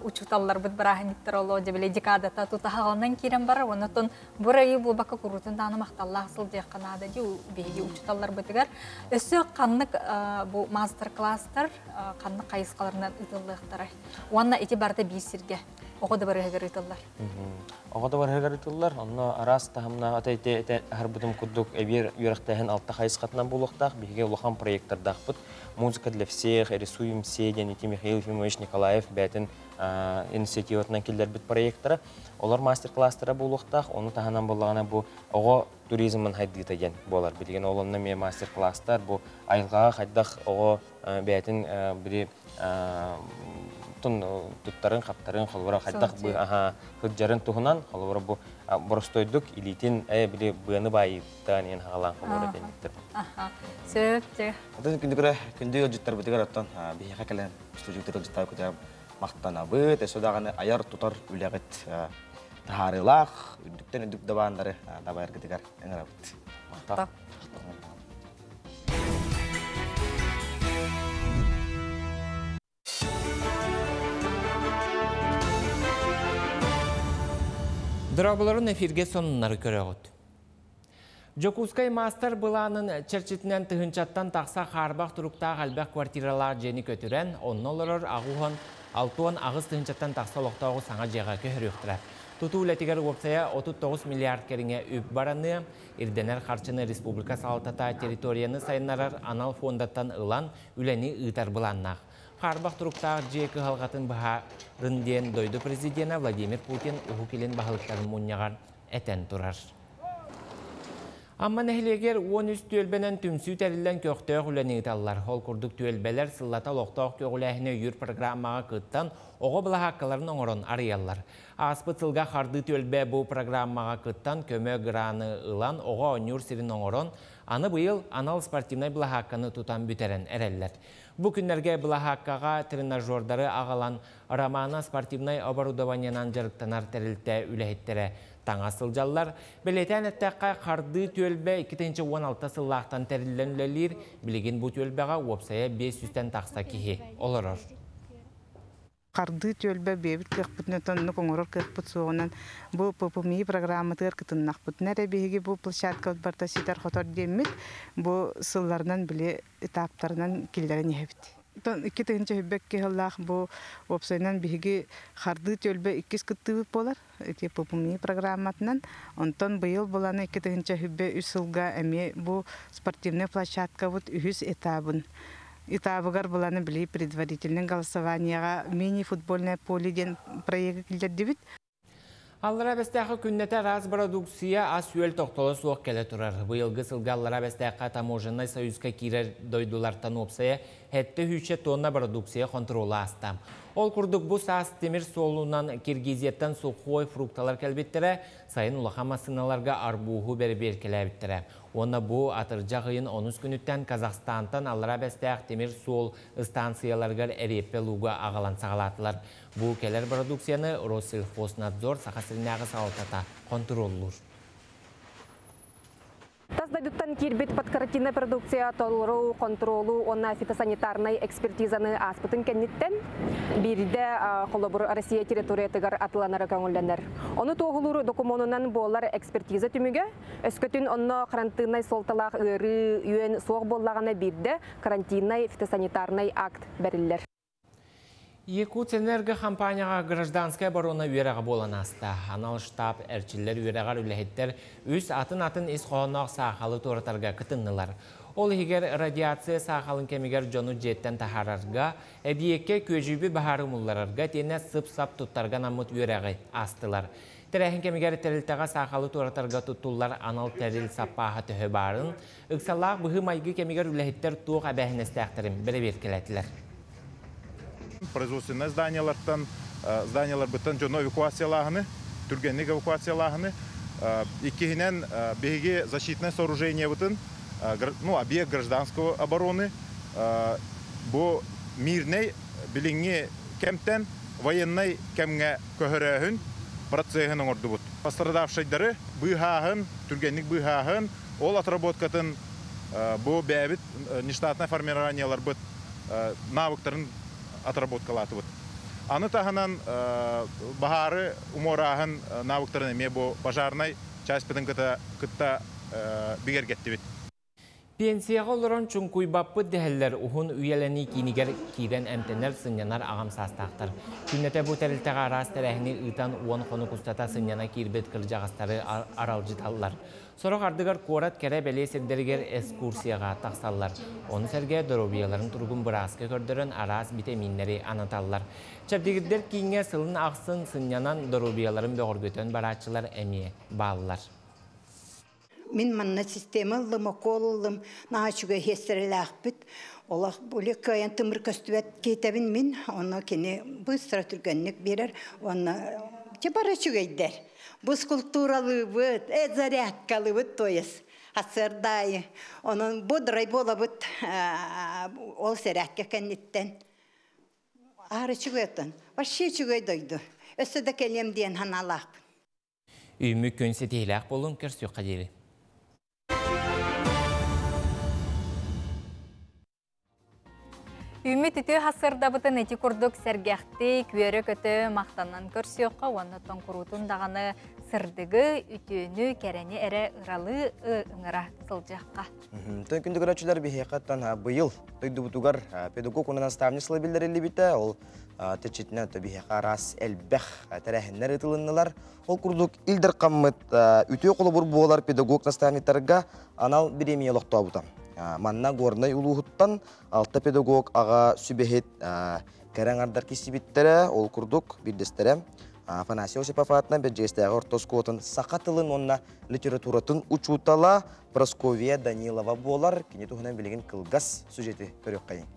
учуталлар бұд барахниктер олу жәбеле декадата тұтағалынан керен бар. Онытын бұр үй бұл бақы құрутын даны мақталла асыл деқанады де беге учуталлар бұдығар. Өсі қаннық бұл мастер-кластар қаннық қайысқаларынан ұтылықтары. Онына еті барды бейсірге. Оғыды бар әгер ұтылар. Оғыды бар әгер ұтылар. Онына арас тағымна атайты әрбүдім күрдік әбер үйрақтайын алтта қайысқатынан болуқтақ. Беге ұлыған проекттардақ бұд. Музыка для всех, рисуем все, Дениті Михаил Ефимович Николаев бәтін инициативатынан келдер бұд проекттары. Олар мастер-кластары болуқтақ. Оны тағынан болағына бұл оғы туризмін хайдыйта ген болар. Білген олымна ме мастер-кластар бұл айылғаға қайдақ оғы бәтін бірі туттарын, қаптарын, қолбыра қайдақ хүджарын тұғынан, қолбыра бұл бұрыстойдық, илейтін біле бұғыны байыптан ең ғалан қолбыра денеттір. Сөпте. Күнді өджіттер бұдығар оттан бейхе кәлін студиктер өджіттар көтер мақтана бұд, әсодағы аяр тұтар үләғіт тағарылақ, үдіктен үдік дабандары дабайыр көтігар әңір абыд. Мақта. Дұрабыларын эфирге сонынлары көріғыд. Жокускай мастер бұланын черчетінен тұхынчаттан тақса қарбақ тұрықтағы әлбәқ квартиралар жені көтірен, онын олырыр ағуған алтуан ағыз тұхынчаттан тақса лоқтауғы саңа жеға көхір өқтірі. Тұту үләтігер опсая 39 миллиард керіңе өп бараны, ирденер қарчыны республика салтата территорияны сайынарар анал фондаттан ұлан үләні ұйтар бұланнақ. Қарбақ тұрықтағы жекі ғалғатын бұға рынден дойды президенті Владимир Путин ұғы келен бағылықтарын мұнияғар әтен тұрар. Амма нәхілегер 13 түйелбенен түмсі тәрілден көқтөғ үләні ұталылар. Ол күрдік түйелбелер сыллата лоқтауқ көғіләхіне үйір программаға күттан оғы бұла хаққаларын оңырын арыялар. Аспыт сылға қарды түйелбе бұл программаға күттан көмі ғыраны ұлан оғы онюр сирин оңырын аны бұйыл анал спортивнай бұла хаққаны тұтан бүтерен әрелер. Бұл күнлерге бұла хаққаға тренажердары ағалан романа спортивнай оборудованиянан жарықтанар тәрілті үләхеттері таңа сылжалар. Білетен әттәққа қарды түйелбе 2-16 сыллақтан тәрілден үләлер, білеген бұл түйелбеға опсая 500-тен тақса кеге олырыр. Қарды түйелбе бейбіт кіқпітінен көңірір кіқпіт соғынан бұл ППМИ программы тұғыр күтіннақ бұд. Нәре бейге бұл площадка барта ситар қотар демет, бұл сылларынан біле этаптарынан келдерін ехебіт. Iki tığınca hübbek kehallaq bu opsaynan bihigi xardı tölbe 2 kıttığı bolar. Eti popumi programmatından. Ondan bıyıl bulanı 2 tığınca hübbe 3 yılga emi bu sportivne площадка вот 3 этабын. Этабыгар буланы били предварительный голосованияга мини-футбольное поле ден проект келдердибит. Аллара бәстәқі күннеті раз продукция аз үйел тоқтолы суық келе тұрар. Бұйылғы сылға аллара бәстәқі таможенный союзға кирер дойдулартан опсая, әтті 3 тонна продукция контролы астам. Ол күрдік бұл саас темір солуынан Киргизияттан сухой фрукталар кәлбеттері, сайын улаға масыналарға арбуғы бәрі келәбеттері. Оны бұл атыржа ғыйын 10 күніттен Казахстантан аллара бәстәқ темір сол станцияларғар әреппе луға ағалан сағалатылар. Бұл келер продукцияны Россельхознадзор сақасырынағы сауытата контроллур. Таздайдыттан кирбит подкаратинная продукция толуру контролу онна фитосанитарной экспертизаны аспытын кенниттен бирде холобур Россия территориятыгар атыланары көңүлленер. Оны тоғылуру документунан болар экспертиза түмүгө өскөтүн онно карантинный солталак ыры үйен соқ боллагана бирде карантинный фитосанитарный акт берилер. Якутэнерго компанияға гражданская оборона үйеріға болан аста. Анал штаб әрчілер үйеріғар үләхеттер өз атын ес қоғанақ сақалы торатарға күтіннілар. Ол егер радиация сақалын кемегер жону жеттен тахарарға, әбиекке көжібі бағары мұлларарға тені сып-сап тұттарға намыт үйеріғі астылар. Тәрәхін кемегер тәрілтіға сақалы туратарға тұттулар анал тәріл саппаға түхі барын, ұқсалақ бұғы майғы кемегер үләхеттер туық әбәхінестәқтірім бірі беркеләтілер. Производственный зданиялардан, зданиялар бұттан жоно эвакуациялағыны, түргенлік эвакуациялағыны, иккихинен беге защитное сооружение бұтын, объект гражданского обороны, бұл мирный біліңе кемтен, военный кемге көхірәхін, процессин орду бут. Пострадавшайдары быхахын, түргенлік быхахын, ол отработкатын бу бәбит нештатное формированиялар бут навыктарын отработкалаты бут. Аны тағынан бахары уморахын навыктарын эме бу пожарной часть бітін кытта бігергетті бит. Пенсияға олырын чүнкуй баппы дәхеллер ұхын үйелені кейінігер кейден әмтенер сынянар ағам састақтыр. Күннеті бұл тәрілтіға арас тәрәхіне ұйтан уан қоны күстата сыняна кейірбет кіржағастары аралжыталылар. Сорақ ардығар қорат кәрі бәле сердергер экскурсияға тақсалылар. Оны сәрге дұробияларын тұрғын бұраскы көрдірін арас витаминлері анаталылар. Чәбдегіддер кейінге сылын ақсын сынянан дұробияларын бөғіргөтен баратшылар әме балылар. Min manna sistema lamakolum naçuga hesrelaqbit ola böyle kayan tımır kastuet ketebin min ona kene bu stratejinik birer ona çabaraçugayder bu skulpturalı bu zariyatkalı bu toyas hasırdayı onun bu draybola bu ol serakka kenitten araçugaytan başı çugaydoydu ösede kelem diyen hanalaq Ümmü könse tehlak bolun körsü qadiri Үміт үті хасырда бұтын әті күрдік сәргәқті көері көті мақтанан көрсіоққа оны тоңқұрутын дағаны сырдығы үтіні кәрәне әрі ұралы ұңыра сылжаққа. Төн күнді көрәтшілер бейхеқаттан бұйыл тойды бұтуғар педагог онынан ставны сылы білдірілі біті, ол тәтшетінен бейхеқа рас әлбәқ тәрәхінлер ұтылынылар. Ол күрдік илдір қаммыт үті қолы бұр болар педагог наставниктарға анал біремия лоқтуа бұтам. Манна горнай улуғыттан алты педагог аға сүбехет кәрәң ардар кесібіттері, ол күрдік бірдестері Афанасий Осипов атынан бір жестегі ортоскотын сақатылын онына литературатын учутала Просковия Данилова болар. Кене тұғынан білеген қылғас сюжеті көрек қайын.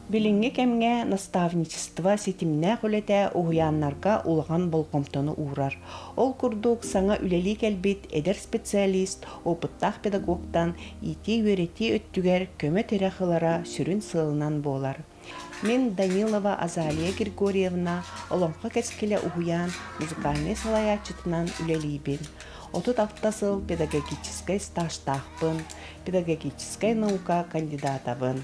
Билинге кемге наставничество сетимне құлете уғуяннарға улған болқомтоны урар. Ол күрдік саңа үлелі кәлбет әдер специалист, опыттақ педагогтан ити өрети өттігер көмі терехылара сүрін сылынан болар. Мен Данилова Азалия Григорьевна олонқа кәскелі уғуян музыкальный салаячытынан үлелі бен. Отут автасыл педагогической стажтақпын, педагогической наука кандидатабын.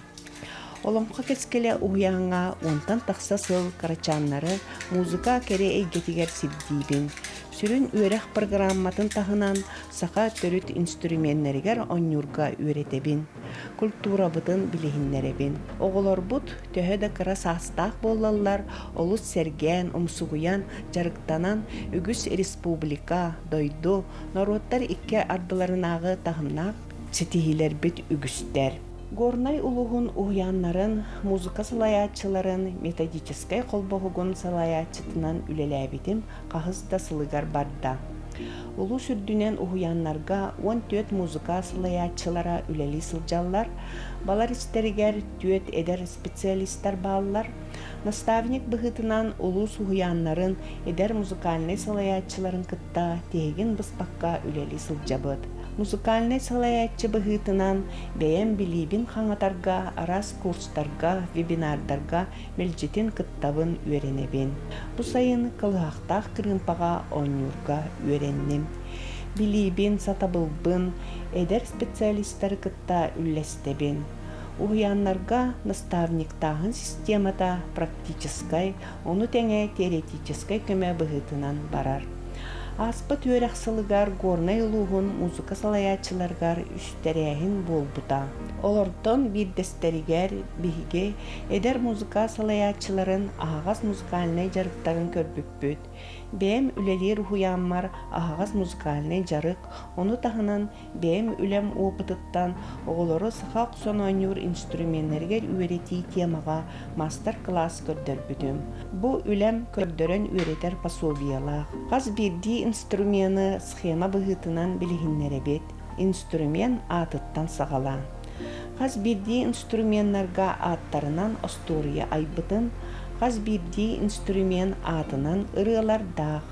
Оломқа кескеле уяңа онтан тақсасыл карачаннары музыка кере эйгетигер сибдибин. Сүрін үйрек программатын тағынан сақа төріт инструментнерігер онюрга үйретебин. Культура бұтын білігіннеребин. Оғылар бұт төхеді қыра састақ болалар, олыс серген, омсуғуян, жарықтанан үгіс республика, дойду, народтар икке ардыларынағы тағынақ, сетихилер біт үгістер. Горнай улуғын уғянларын, музыка салаятчыларын, методическай қолбоғығын салаятчытынан үлеләбетім қағызда сылығар барда. Улу сүрдінен уғянларға 14 музыка салаятчылара үлелі сылжалар, балар істерігер түйет әдер специалистар балылар, наставник бұғытынан улу уғянларын әдер музыкальный салаятчыларын кытта тегін бұспаққа үлелі сылжабыд. Музыкальный салаятчы бұғытынан бәйен білейбін қаңатарға, арас курстарға, вебинардарға мелжетін кыттабын үйренебен. Бұ сайын қылғақтақ кірінпаға онюрға үйреннем. Білейбін сатабылбын, әдер специалистар кытта үллестебен. Уғянларға наставниктағын системата практическай, оны тәңе теоретическай көмі бұғытынан барар. Аспыт өрәқсылыгар горнай улуғын музыка салаятчыларгар үстәрәйін болбыта. Олордон бірдестерігер бігі әдер музыка салаятчыларын ағас музыкальный жарықтарын көрбіппөт. Бэм үлелер уянмар ағағаз музыкальный жарык, оны тахынан бэм үлем опытыттан оғылары сақақ сонанюр инструментергер үйрети темаға мастер-класс көрдөр бүтім. Бу үлем көрдөрен үйретер пособиялақ. Қаз бірді инструменты схема бұғытынан білігіннеребет, инструмент атыттан сағалан. Қаз бірді инструментларға аттарынан остория айбытын, қаз бірді инструмент атынан ырылар дақ.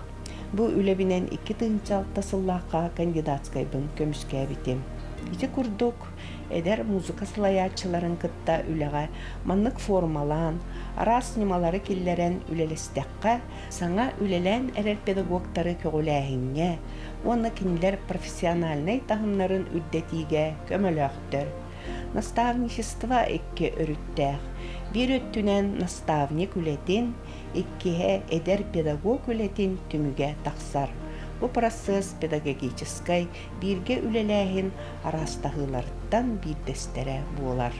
Бу үлебінен 2 тыңчал тасыллаққа кандидатскайбын көміскә бітем. Ити күрдік, әдер музыка сылаятчыларын кытта үліға маннық формалан, арас немалары келлерен үлелестәққа, саңа үлелен әрер педагогтары көгіләхінге, оны кенілер профессиональный тағынларын үддетіге көміліқтір. Наставничество 2 өріттәқ. Bir öttünen nastavnik ületin, 2 eder pedagog ületin tümüge taqsar. Bu proses pedagogической birge ülelәhin arastahılardan bir destere bolar.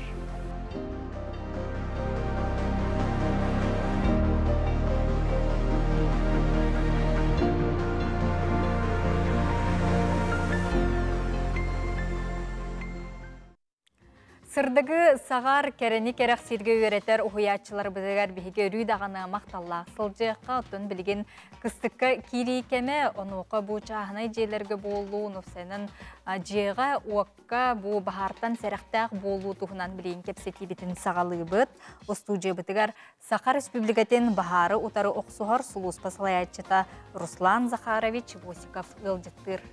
Сырдығы сағар кәрені керек сирге өретер ұхыятчылар бұдығар бігі үрі дағаны мақталлақ сылжыққа ұттын білген кыстыққа кирейкеме онуқы бұ чағынай жейлерге болу нүфсенің жеға уаққа бұ бағартан сәріқтақ болу тұғынан білген кепсеті бітін сағалы бұд. Остудия бұдығар Сақар Республикатын бағары ұтары оқсуғар сұлус пасылаятчыта Руслан Захарович Босиков ылжыттыр.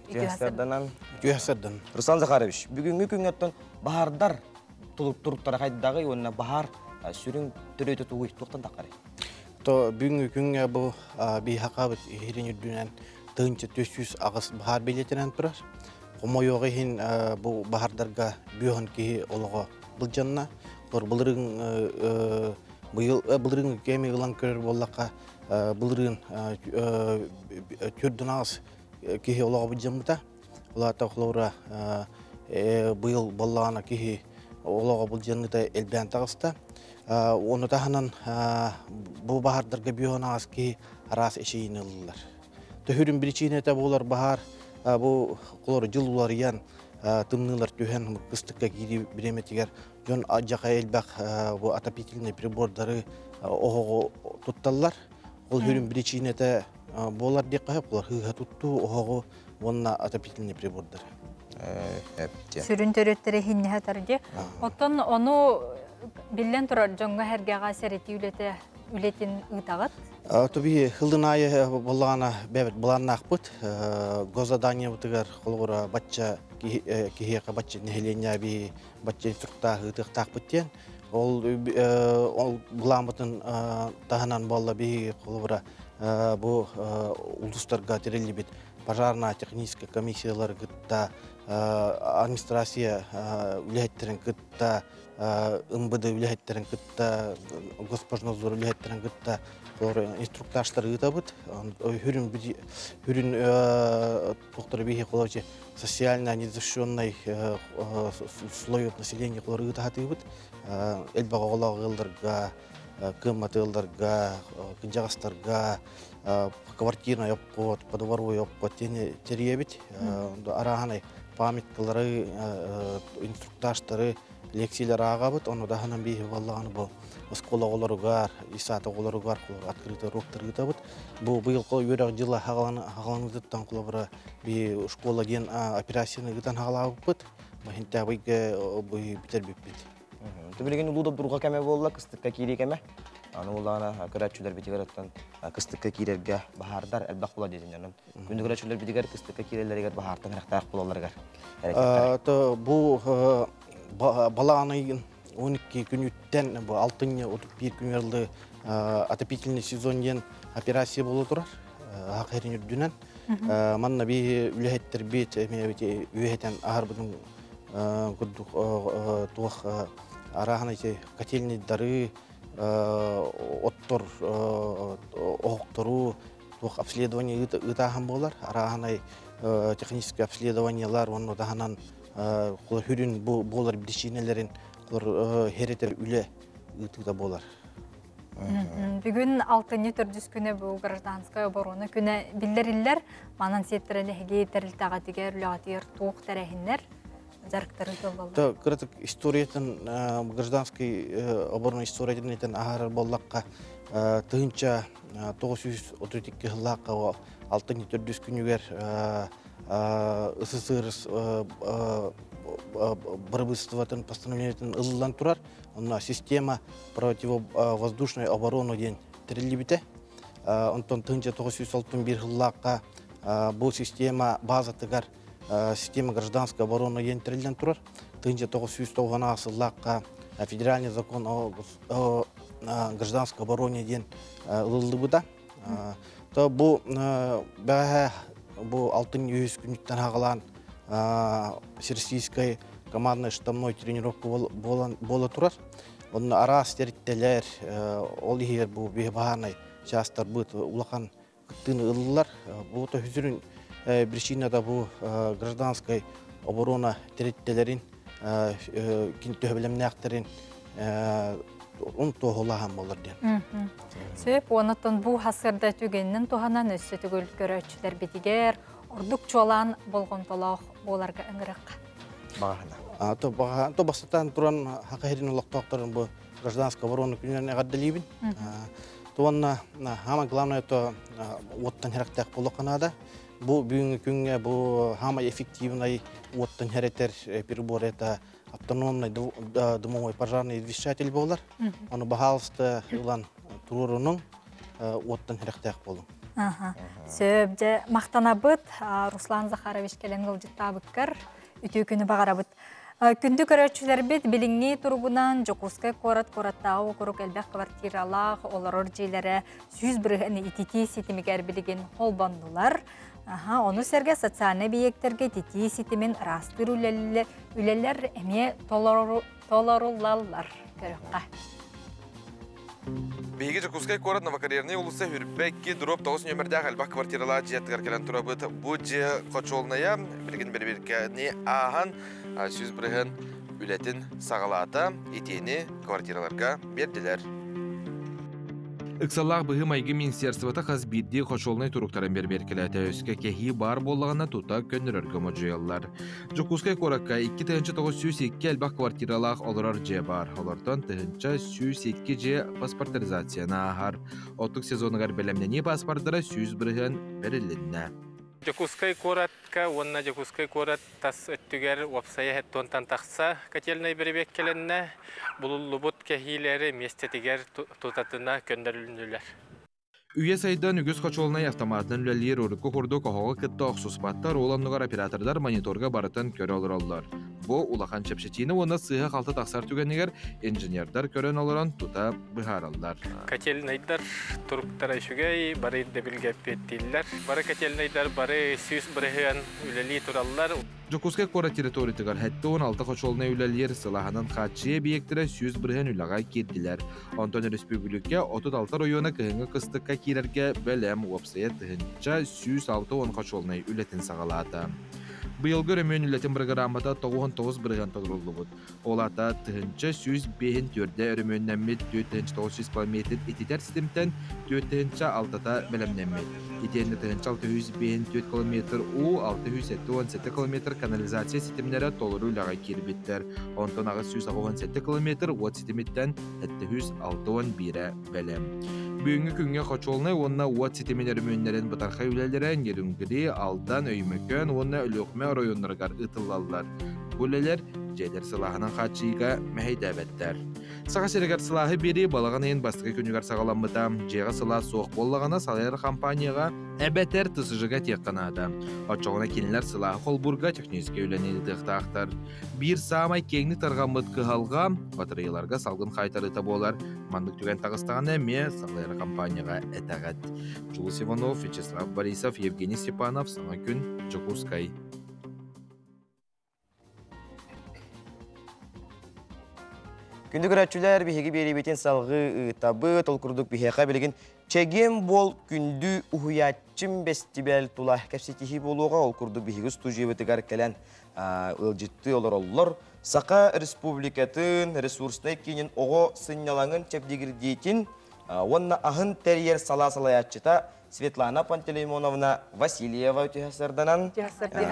Руслан Захарович, бүгінгі күнгеттен бағардар туруктара хайдагы онна бахар сүрүн төрөтө тугуй токтон такары. То бүгүнкү күнгө бу бихакабыт хиринүдүнөн тынчы 400 агыс бахар билетинен турар. Комойого хин бу бахардарга бүйөн ки олого булжанна, булырын булырын кеми гылан көрөр боллакка булырын түрдүнас ки олого булжанмыта. Улар тохлора быйыл боллагана ки олого бул жөнүндө элбен тагыста. Оны таханан бу бахардарга бүйөнагыз ки арас эшейинилер. Төһүрүн биричинете болар бахар бу колор жылуулар ян тымнылар төһөн кыстыкка кири биреметигер жон ажака элбак бу отопительный прибордары ого тутталлар. Ол хүрүн биричинете болар деп кайып булар хыга тутту ого онна отопительный прибордары. Сүрін төреттері хинне тарде. Оттон оны билен турар жоңга хергага серети үлетин ытагат. Тоби хылдын айы болана бебет буланнак бут. Гозадание бутыгар колгора бачча кихека бачча нехеления би бачча инструкта ытыктак буттен. Ол буламытын таханан болла би колгора бу улустарга терелибит пожарная техническая комиссиялар гытта администрация үләһеттерин гытта МБД үләһеттерин гытта госпожнадзор үләһеттерин гытта инструктаждар гытабыт хүрүн доктор бихи колочи социально незащищенный слой населения колор гытатыбыт элбага олагылдарга кыматылдарга кынжагастарга квартира yapпот, подвору yapпот, теребит, араханай памяткалары, инструктаждары, лекциялар агабыт, оны даханан бихи валлаганы бу школа оларугар, исата оларугар, открытый роктор гытабыт. Бу быйыл өрөк жылы хагаланыдыттан кулабыра би школа ген операцияны гытан хагалабыт. Махинта быйге бый битербиппит. Төбелеген улуда турга кеме болла, кыстыкка кири кеме. Аны улана көрәчүләр битигәрәттән кыстыкка кирергә баһардар әлбәк була дигәннән. Күндә көрәчүләр битигәр кыстыкка кирерләргә баһартан рәхтәк булаларга. То бу баланы 12 күнүттән бу 6-31 күннәрдә отопительный сезоннан операция булып турар. Хакырын үрдүнән. Манна би үләһәттер бит үйәтән ахарбының күдүк тух араханай котельнийлары оттор оқтыру обследование ытахан болар. Араханай техническое обследованиялар оны даханан хүрүн болар биричинелерин херетер үле ытыда болар. Бүгін 6-ны төрдүс күні бұл гражданская оборона күні білдірілер. Манан сеттерелі хеге тәрілтаға тегер, үлағатығыр туық тәрәхінлер жарықтары толбалды. Краток историятын, гражданский оборона историятын ағар боллаққа тұғынша 932 жылаққа 6-ны төрдүс күнігер СССР правительствотын постановлениятын ылылан турар. Онна система противовоздушной обороны ден тірілі Онтон тұғынша 961 жылаққа бұл система база тығар система гражданской обороны ден тірілден турар. Тұғынша 990 жылаққа федеральный закон о гражданской обороне ден ылылы бұда. Бұл алтын үйіз күніттен ағылан Всероссийской командной штабной тренировка бола турар. Onun aras terikteler, ol yer bu behbahanay şahslar bu ulakan kıttığını ıllılar. Bu da hüzürün причинада bu гражданской оборона территорияларын кинтөбелемнәктерин он тоголаһам болар ден. Сөп онотон бу хасырда түгеннен туханан өссө түгөл көрөчүлөр битигер ордук чолан болгон толох боларга ыңырак. Багана. То бастан туран хакырын улактактарын бу гражданская оборона күнүнө гаддалибин. Туанна хама главное то оттан характер болоканада. Бу бүгүнкү күнгө бу хама эффективный оттан характер перебор это автономный дымовой пожарный двигатель болар. Оны бахалысты улан турурунун оттан характер болу. Сөбде мактанабыт Руслан Захарович келен кылжыттабыккар үтүү күнү багарабыт. Күндү көрөчүлөр бит билиңни тургунан Жокускай кораттагы окурук элбек квартиралах олорор жейлери 101 итити ситимигер билигин холбондулар. Onu serge sotsialne biyekterge titi sitimin rastır üleller eme tolarullallar görüqqa. Беги Жокускай корат новокарьерный улуса хүрбекки дроп 9 нөмірдәк әлбақ квартирала жеттігер келен тұрабыт. Бұ же қочолная білген берберкені ағын сөз бірігін үлетін сағалата етені квартираларға берділер. Иксаллах быһы майгы министерствота хазбидди хошолнай туруктарын берберкелете өскө кехи бар боллагана тута көннөрөргө можуяллар. Жокускай коракка 2-902 элбак квартиралах олорор же бар. Олортон тыгынча 102 же паспортеризацияна ахар. Оттук сезонугар белемнени паспорттары 100 бирген берилинне. Жокускай коратка, онна Жокускай корат тас өттүгер опсая хеттонтан тақса котельный беребек келенне булуллубут кехилери местетигер тутатына көндөрүлүнүлөр. Үйе сайдан үгіз қачолынай автоматының үлелер өріккі құрды қоғығы күтті оқсуспаттар оланныгар оператордар мониторға барытын көрі олыр олар. Бұ улахан чепшетіні оны сыға қалты тақсар түгенігер инженердар көрін олырын тута бұхаралдар. Котельнайдар тұрыптар айшугай бары дебілгеп беттейлер. Бары котельнайдар бары сүйіс біріген үлелі тұралар. Жокускай кора территориятыгар хәтті 16 қочолынай үлелер сылағанын қатшия биектірі сүйіс біріген үлаға керділер. Антон Республикке 36 районы күйіңі қыстыққа кирерге бәлем опсая тыгынча 106 қочолынай үлетін сағалады. Быйылгы рөмөн үлетін программада 99 бірген тоғырылды бұд. Олата тыгынча 105 төрде рөмөннәмет 4-900 км ететер системтен 4-6-та бәлемнәмет. Етенді тыгынча 605 км у 617 км канализация системлері толыру үліға кербеттер. Онтон ағы 117 км от системеттен 761 бәлем. Бүгінгі күнге қочолынай онына уат сетеменер мөнлерін бұтарқа үлелерін ерінгіде алдан өймөкөн онына үлөкмө районларғар ұтылалар. Бөлелер жедер сылағынан қатшыйға мәйдәбәттер. Саға серегер сылағы бері балаған ең бастығы күнігер сағаламыда. Жеға сыла соқ болағана салайыр компанияға әбәтер тұсыжыға текқанады. Отчоғына кенілер сылағы қолбурға технизге өленелді ұқтақтар. Bir самай кеңні тарғамыд кығалға батареяларға салғын қайтарыта болар. Мандық түген тағыстағаны әме салайыр компанияға әтәғат. Жулус Иванов, Вячеслав Борисов, Евгений Степанов, Саңа күн, Жокускай. Күнді көрәтшілер бігеге беребетін салғы табы толқұрдық бігеға білген чәген бол күнді ұхуятчым бәстібәл тұла кәпсетихи болуға ол күрдік бігеге стужиеветігар кәлән ұлжитті олар олар. Сақа республикатын ресурсына кейінен оғы сынялаңын чәпдегір дейтін Онна ахын терьер сала-салаятчыта Светлана Пантелеймоновна Васильева үтіхасырданан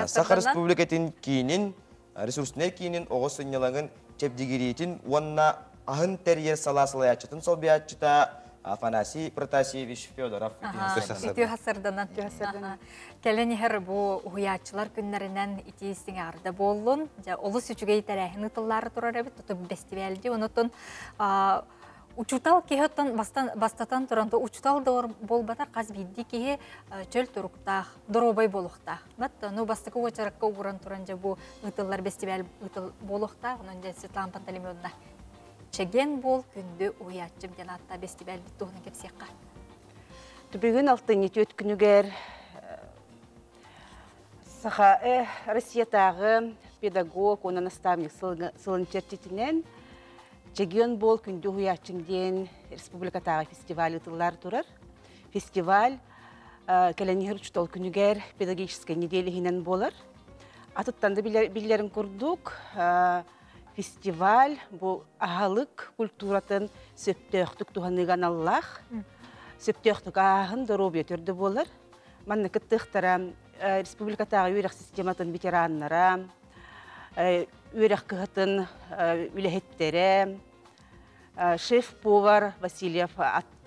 Саха Республикатын кейінін, ресурсіне кейінін оғы сынелаңын чепдегерейтін онна ахын терьер сала-салаятчытын сол биятчыта Афанасий Протасевич Федоров үтіхасырданан. Кәлінігер бұл ұғыятчылар күнлерінен итейістің арды болуын. Олы сүчігей тәрәхін ұтылары тұрар әбіт, тұтып бәстивәлді. Онытын учутал кехеттен бастатан туранто учутал болбатар каз бидди кеhe чөл туруктах доробай болохтах. Батта ну бастыкы очаракка уран туранжа бу ытыллар фестиваль ытыл болохтах. Онда Светлана Пантелеймоновна чеген бол күндө уятчым жанатта фестиваль биттугун кепсекка. Бүгүн алтын өткүнүгер Саха Россиятагы педагог, онан наставник сылын чертитинен Чеген бол күнді хуячыңден республикатағы фестиваль ұтылар тұрар. Фестиваль кәләнігер ұчтол күнігер педагогической неделігінен болар. Атыттанды білерін күрдік. Фестиваль бұл ағалық культуратын сөптөқтік туғаныған Аллах. Сөптөқтік ағын дұрубе түрді болар. Манны күттіқтара республикатағы үйрек систематын ветераннара, үйрек кығытын үләхеттері, шеф-повар Васильев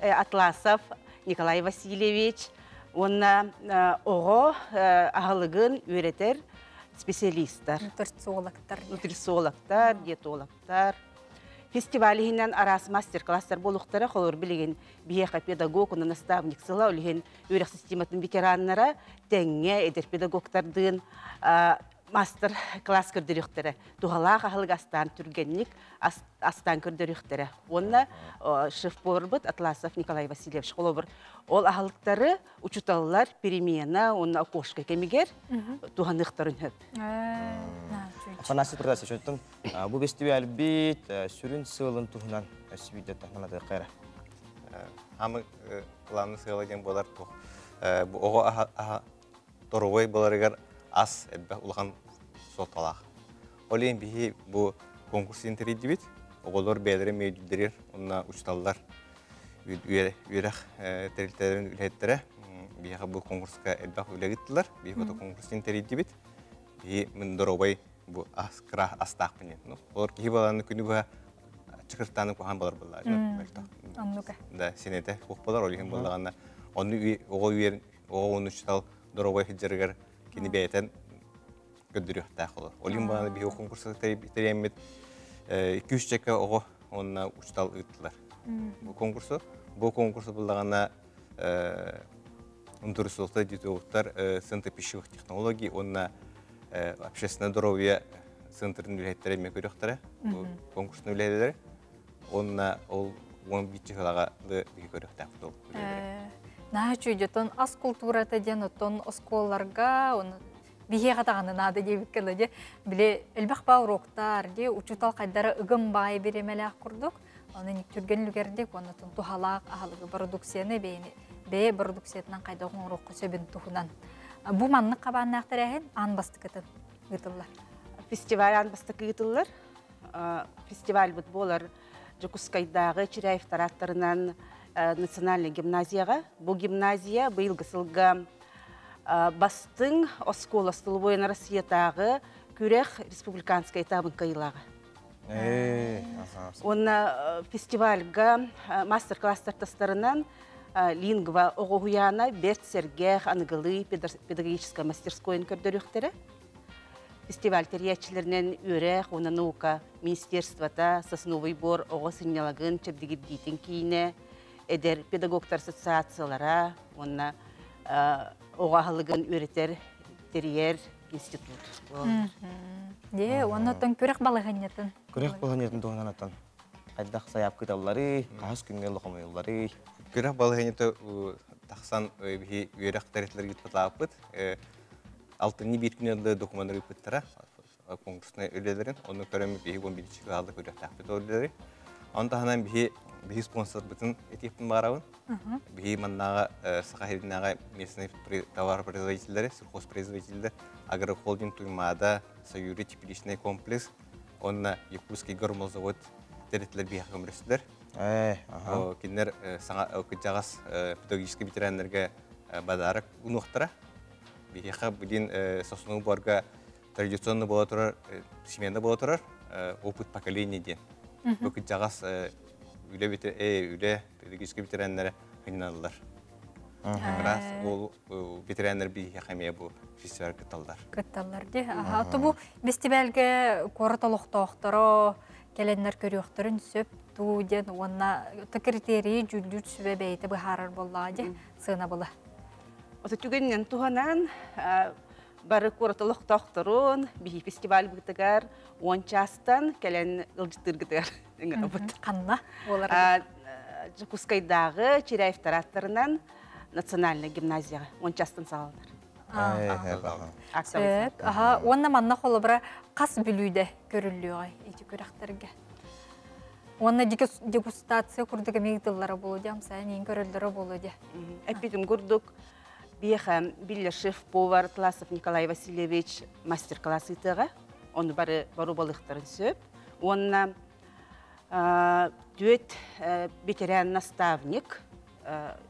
Атласов Николай Васильевич, онна оғы ағылығын үйретер специалисттар. Нутрициологтар, диетологтар. Фестиваліхінен арасы мастер-класстар болуқтары қолыр білеген бияқа педагог, оны наставник сыла, өліген үйрек систематын ветераннара тәңе әдер педагогтардың мастер-класс көрдіріқтері. Туғалақ ағылық астан түргенник астан көрдіріқтері. Онна шеф-повар бұд Атласов Николай Васильевич қолы ол ағылықтары учуталылар перемена, онна окошқа кемегер туғанықтарын хөп. Афанасий Протасевич, өттің бұл фестиваль бейт сүрін сылын тұғынан өсібейді тағнанады қайра. Хамы қыланы сыйладен болар тұқ. Оғы торғой боларығар ас әдбә ұлған соталақ. Олейін бейі бұл конкурс интерейді бейт. Оғылар бәлері мейділдерер, онына ұчталылар үйрек тәрілтәлерін үлеттері. Бейіға бұл конкурсқа әдбә үлегіттілер. Бейі фото конкурс интерейді бейт. Бейі мін дұрғай бұл қыра астақ пенен. Олар кейі баланы күні бұға чықырттаны қоған балар болар. Да, сенеті қоқ болар, олеген болағанна. Оны оғы оны ұчтал дұрғай хиджергер кені бәйтен көддірі өқтақ олар. Олеген баланы бейі конкурсы тәреймет 200 чекка оғы онына ұчтал ұйттылар. Бұл конкурсы болағанна ұндырысылықта детологтар Центр пищевых технологий, онына общественное здоровье центрын үләйттері мен көріқтері, конкурсын үләйдері, онына ол 11 жылаға бейі көріқтақ бұл үләйдері. Наға чүйдетон ас культурата ден отон осколларға, бейе қатағаны нады дебіккілі де, біле әлбәқ бау роқтар, учутал қайдары ұғым бай беремелі құрдық, оны түрген үлгердек, оны тухалақ ағылығы продукцияны бейе продукциятынан қайда оғын роқы сөбін тұхынан. Бұл манны қабанын ақтыр әйін аң басты кітін ғытылар? Фестиваль аң басты ғытылар. Фестиваль бұд болар Жокускайдағы Чиряев тараттарынан национальный гимназияға. Бұл гимназия бұйылғы сылға бастың оскола стылбойын Россиятағы күрек республиканскай табын қайылағы. Оны фестивальға мастер-класстар тастарынан лингва оғуяна Берт Сергех Ангылы педагогическая мастерскойын көрдіріқтері. Фестиваль терьячілерінен өрек, оны наука министерствота сосновый бор оғы сынелагын чөбдегі дейтін кейіне, әдер педагогтар ассоциациялара, оны оғағылығын өретер терьер институт. Оны тон көрек балығынетін? Көрек балығынетін туғынан атын. Қайдақ саяп күталылары, қағыз күнген лұқымайлары. Көрек балығынеті тақсан үйрек тәреттілер кетпіт лағып бұд. Алтынны бір күнелі документары өпіттіра, конкурсына өлелерін. Оны көрімі бейі 11-ші ғалды көрек тақпет өлелері. Онтағынан бейі спонсор бұтын етептің бағарауын. Бейі маннаға сақахерінаға местный товар производителері, сельхозпроизводителері, агрохолдинг Туймада, Союры тепличный комплекс, онна Якутский гормозавод тәреттілер бейі көмірістілер. Кинер саңа окыжагас педагогический ветераннерге бадарык унуктара. Бихеха будин сосну борга традиционно бола турар, семьяда бола турар, опыт поколения ден. Окыжагас үле педагогический ветераннер хыналлар. Раз ол ветераннер бихехамия бу фестиваль кыталдар. Кыталдар де. Аты бу фестивальге кораталыктоохторо келеннер көрүөхтөрүн сөп тууден онна критерий жүлдүр сүбебейте бахарар боллаади сына була. Ото түгеннен туханан бары кораталыктоохторун бихи фестиваль бытыгар ончастан келен ылжытыргытыгар. Канна олар. Жакускайдагы Чиряев тараттарынан национальный гимназияга ончастан салалар. Онна манна холобра кас бүлүйде көрүлүгай эти көрөктөргө. Онна дегустация курдуга мегдыллары болду, амсайын эң көрөлдөрү болду. Эпидем курдук бияхам биллер шеф-повар Тласов Николай Васильевич мастер-класс итыга. Оны бару балыктарын сөп. Онна дуэт ветеран-наставник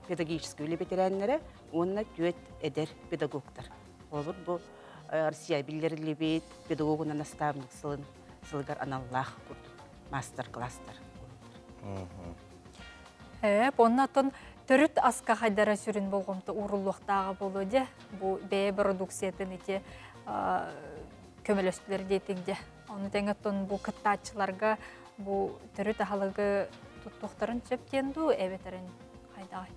педагогический или ветераннары, онна дуэт эдер педагогтар. Олар бу Россия биллери бит педагогуна наставник сылгар аналлах курдук мастер-класстар. Оннатон төрүт аска хайдара сүрүн болгомто урулуктагы болуде. Бу бээ продукциятын ити көмөлөстүлөр дейтинде. Оны теңеттон бу кыттачыларга бу төрүт ахалыгы туттуктарын сөптенду эбетерин хайдагай.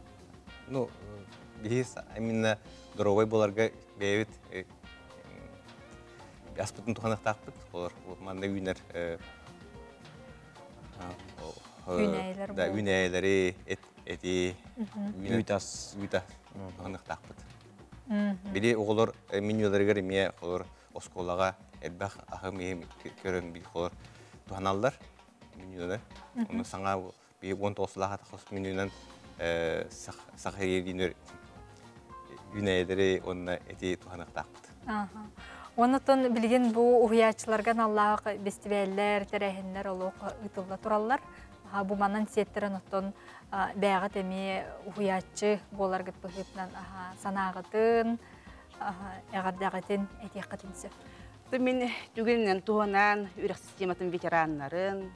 Ну, бис именно дорогой боларга бэвит аспытын туханактакпыт. Олар манда үйнер да үйнәйләре эти үйтас туханактакпыт. Били оголор менюларга реме олар осколага элбах ахым көрөн бил олар туханалдар менюлар. Оны саңа би 19 хос менюнан сахаридинер үйнәйләре онна эти туханактакпыт. Онотон билген бу уһуячыларга Аллах фестивальлер, терехиннер олук ытылла тураллар. Бу манан сеттерен оттон бәгә теме уһуячы болар гыт быгытнан санагытын, ягардагытын этиякытынсы. Мен түгеннен туганан үрек систематын ветераннарын,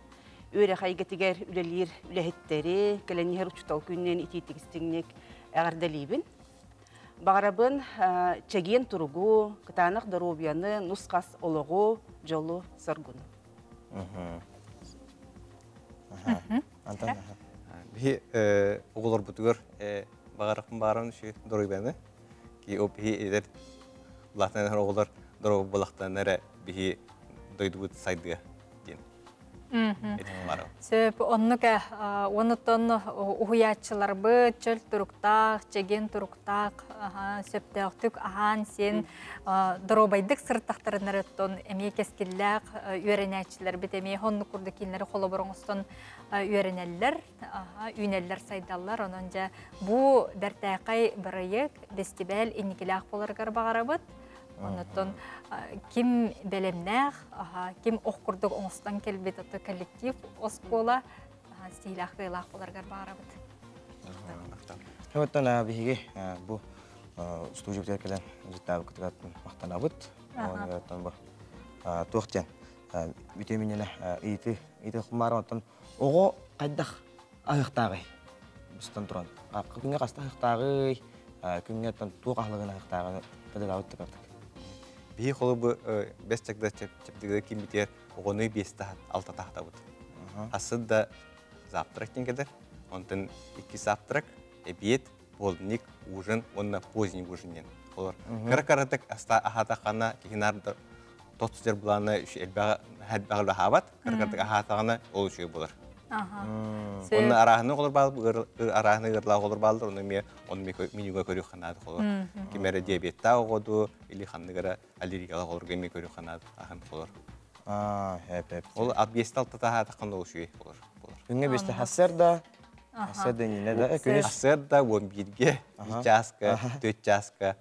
үрек хайгетигер үлелер үлехеттери, келеннер учтал күннен ититигистигнек ягардалибин. Бағарабын чеген туругу, кытанық здоровьяны, нусқас олығу, жолу сыргуну. Бихи оғылар бұтығыр бағарақпын бағаран үші здоровьяны. Ки о бихи едер латынар оғылар здоровья балақтанары бихи дойды бұт сайдыға ден. Сөп оннука онутон уһуячылар бы чөл туруктак, чеген туруктак, сөптөктүк ахан сен доробайдык сырттактарынар оттон эме кескиллак үйренәчилер бит эме хонну курдукинлери холобороңостон үйренеллер, үйнеллер сайдаллар. Ононжа бу дәртәкай бырыйык фестиваль инникилак боларгар багарабыт. Онотон ким белемнәх, ким оқкурдук оңыстан келбет аты коллектив оскола стилях кыйлах боларгар барабыт. Хәвәттән бихиге бу студиялар келән җитәб кытгатын мактанабыт. Оннан бу тохтен витаминле ите хумаратын ого кайдах аяктагы бустан туран. Күнгә каста аяктагы күнгә тан тугахлыгын аяктагы педагогик тактик. Бихи қолы бұ бәстәкді чәптігді кем бітер оғыны бестағат алта тақта бұд. Асыд да заптырак кенгедір, онтын 2 заптырак, әбет, болдынек, ужын, онына поздник ужынен. Кара-каратық ағатақана кегенарды тотсыздер бұланы әлбәғылі хабат, кара-каратық ағатағана ол үші болыр. Onun arahını olur bağlı, arahını gırlağı olur bağlı, onu menüge körüyor kanadı olur. Kimere diyabetta oğudu, ili xanlı gara allergiyalı olur, gemi körüyor kanadı, ahın olur. Hep. Ol abiyesti altı taha taqında oluşuyor olur. Günge beste hasır da, hasır da yine de güneş. Hasır da 11'ge, 2 çaska, 4 çaska,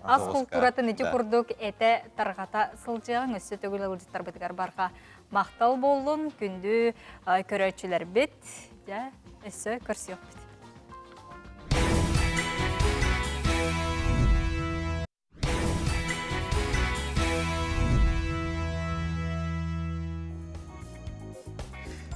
Аз культуратын ити курдук эте таргата сылжыгын өссө төгүл ылжыттар бытыгар барга мақтал болын күнді көрөчілер бет, өсі көрсі бет.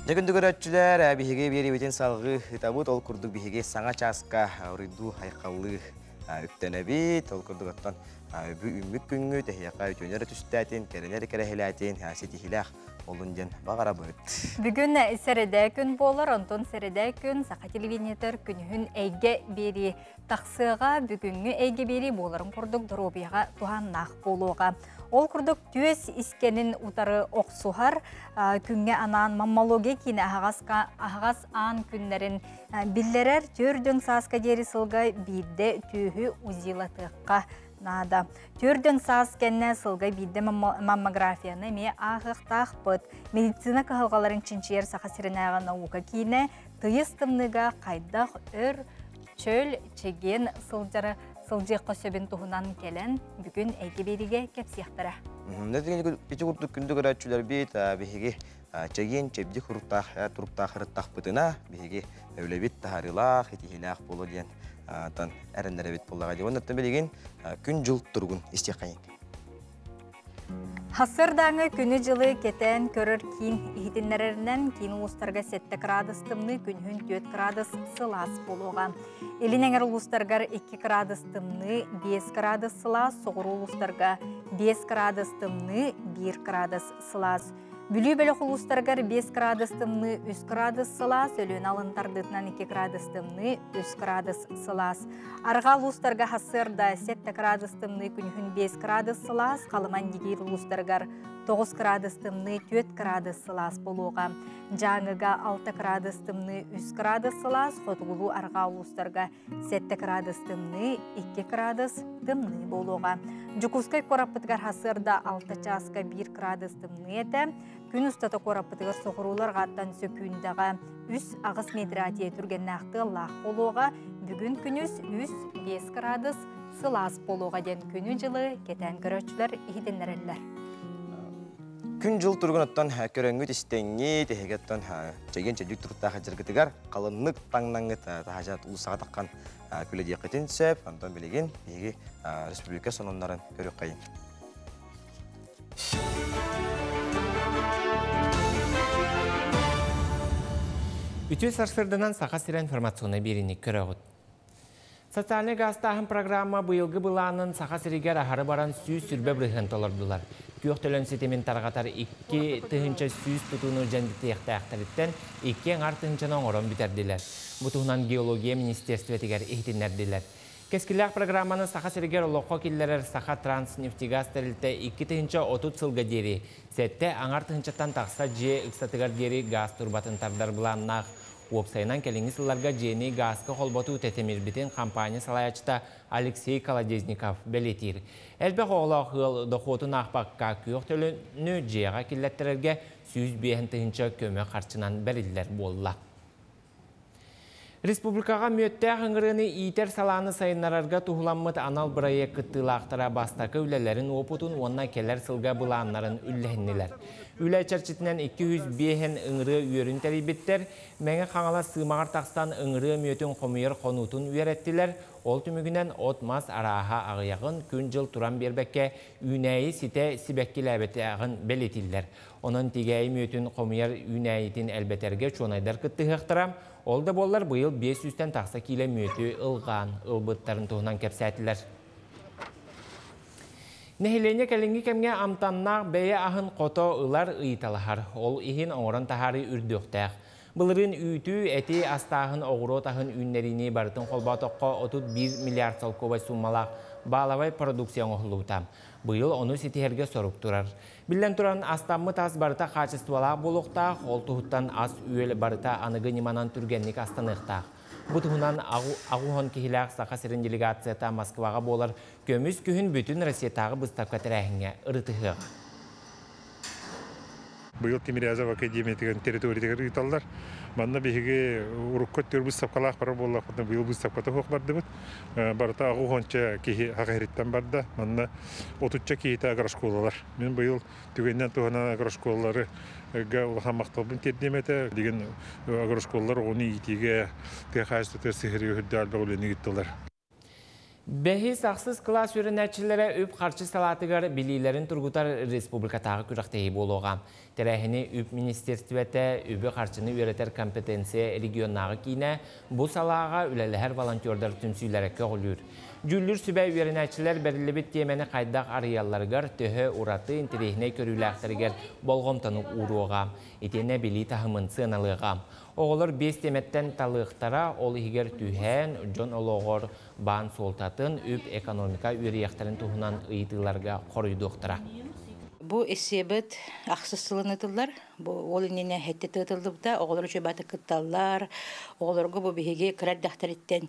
Жакынды көрөтчүлөр биһиге берибитин салгы табут ол курдук биһиге саңа часка урыйду хайкаллы үктенебит ол курдук оттон үмүк күнгү техияка үтөнөр түстәтин керенер керехилатин сетихилах олунден багара быт. Бүгүн середе күн болор, онтон середе күн сака телевизиятор күнүн эйге бери таксыга бүгүнгү эйге бери болорун курдук дробияга туганнак болууга. Ол курдук түөс искенин утары оксухар күнгө анан маммология кийин агас аан күннерин биллерер төрдөн сааска жери сылгай бирде түйү узилатыкка нада. Төрдөн саас кенне сылгай бирде маммографияны ме агыктакпыт. Медицина кахалгаларын чинчер сахасиринага наука кийине тыйыстымныга кайдак өр чөл чеген сылжыққа сөбін тұғынан келен бүгін әйге беріге кепсияқтара. Нәтігені петі күрттік күнді көрәтшілер бейт, бейге чеген чебді тұрыптақ ұрыттақ бұтына, бейге өлебет тағарылақ, етігілақ болу ден әріндері бет болуға де. Онырттан белеген күн жыл тұрғын істеқайын. Хасырдаңы күні жылы кетен көрір кейін ихтиннерерінен кейін ұлыстарға 7 градустымны күнхін 4 градус сылас болуға. Елінеңер ұлыстарғар 2 градустымны 5 градус сылас, соғыр ұлыстарға 5 градустымны 1 градус сылас. Бүлі бөлі ұлыстарғар 5 градустымны 3 градус сылас, өлін алынтардытынан 2 градустымны 3 градус сылас. Арға ұлыстарға хасырда 7 градустымны күнхін 5 градус сылас, қалыман дегер ұлыстарғар 9 градустымны 4 градус сылас болуға. Жаңыға 6 градустымны 3 градус сылас, қотығылу арға ұлыстарға 7 градустымны 2 градус тымны болуға. Жүкускай қораппытығар хасырда 6 часка 1 градустымны еті, күн ұстата қораппытығар соғырулар ғаттан сөкүйіндіға 3 ағыс метратия түрген нақты лақ болуға, бүгін күніз 3-5 градус сылас болуға ден күні жылы кетен көрөтчілер ихиденлерелер. Күн жыл тұрғын оттан көріңгі тестенге тегеттен жеген чәдік тұрттағы жыргытығар қалынлық таңнаңғыт тағажат ұлысаға таққан көледе қытын сөп, антон білеген бейгі республика сонынларын көрік қайын. Үтіс арсырдынан сақа сірі информационы беріне көріғыд. Социальный гастағын программа бұйылғы бұланын сақа сірігер ағары баран сүйіз сүрбе бірігін толырдылар. Күйіқ төлін сетемен тарғатар 2 тұхынша сүйіз тұтуыны жәндікті яқтаяқтарыттен 2 аңар тұхыншаны оңырын бітерділер. Бұтығынан геология министерстветігер ихтінерділер. Кескілік программаны сақа сірігер лоқо келлерер сақа транснефтигаз тәрілті 2 тұхынша 30 сылға дері. Сәтті аңар тұхыншаттан тақса же ұқсатығар дері газ турбатын тардар бұланнақ. Уопсайынан келіңі сылларға жені газқы қолботу тәтемірбітін компания салаячыта Алексей Колодезников бәлетір. Әлбәқ оғылақ ғыл доқотын ақпаққа күйіқ төліні жеға келеттерерге 100 тыгынча көмі қарчынан бәрілдер болла. Республикаға мөттә ғыңғырыны итер саланы сайынларарға тұғыламмыт анал проект кыттылақтыра бастақы үлелерін опытын онна келер сылға бұланларын үлләхіннелер. Үлі чәрчетінен 205 ыңыры үйерін тәрібеттер, мәңі қаңала сымағар тақстан ыңыры мөтін қомыйыр қонутын үйереттілер, ол түмігінен отмас араға ағияғын күн жыл тұран бербәкке үйнәйі сите сібәкке ләбеті ағын бәлетілдер. Оның тегәйі мөтін қомыйыр үйнәйітін әлбәтерге чонайдар кыттығықтырам, ол да болар бұйыл 500-тен тақса келе мөті ылған, ылбыттарын тұғынан кәпсәтілер. Нәхилене кәлінгі кәмге амтаннақ бәйе ағын қото ұлар ұйталығар. Ол иғін оңырын тахары үрдіқтәқ. Бұлырын үйті әті астағын оғыру тағын үннеріне барытын қолбатыққа 31 миллиард солковай суммалақ бағалавай продукция оғылуытам. Бұйыл оны сетихерге сорук тұрар. Білден тұран астамы тас барыта қачыстуалақ болуқтақ, ол тұғыттан ас үйел барыта анығы неманан түргенлік астанықтақ. Бұтығынан ағуған кехіләқ сақа сірін делегацията Москваға болар көміз күйін бүтін Россиятағы бұстап кәтірәхіңе ұрытығы. Быйыл Тимирязев академиятыган территориятыгар ыйталлар. Манна биһиги уруккот төрбүс сапкалаах бара боллак, быйыл бу сапката хок барды бит. Барта агу хонча кихи хакыриттан барда. Манна отучча кихита агрошколалар. Мен быйыл түгенден тугана агрошколалары га улахамакталбын тердемете деген агрошколалар оны итиге техасты терсихири хүддал бөгөлөнү гиттилар. Бәхи сақсыз класс өрінәтшілері үп қарчы салатығар білейлерін тұрғытар республикатағы күрақтайы болуға. Тәрәхіні үп министерстветі үбі қарчыны өретер компетенция регионнағы кейіне бұл салаға үләліғер волонтердар түмсүйлері көгілір. Жүллүр сүбәй өрінәтшілер бәрілі темені қайдақ арыяларғар төхі ұраты интерехіне көріләқтірігер болғымтаны ұруға, етене білі тағымын сыналыға. Оғылыр 5 теметтен талықтара ол егер түйен жон олығыр бан солтатын үп экономика өрияқтарын тұғынан ұйытыларға қорыйдуқтыра. Бу эсебет ақсысылынытылар, ол инене хетте тытылдыбда, оғылыр жөбаты кытталлар, оғылырғы бұ бігеге кірәддақтарыттен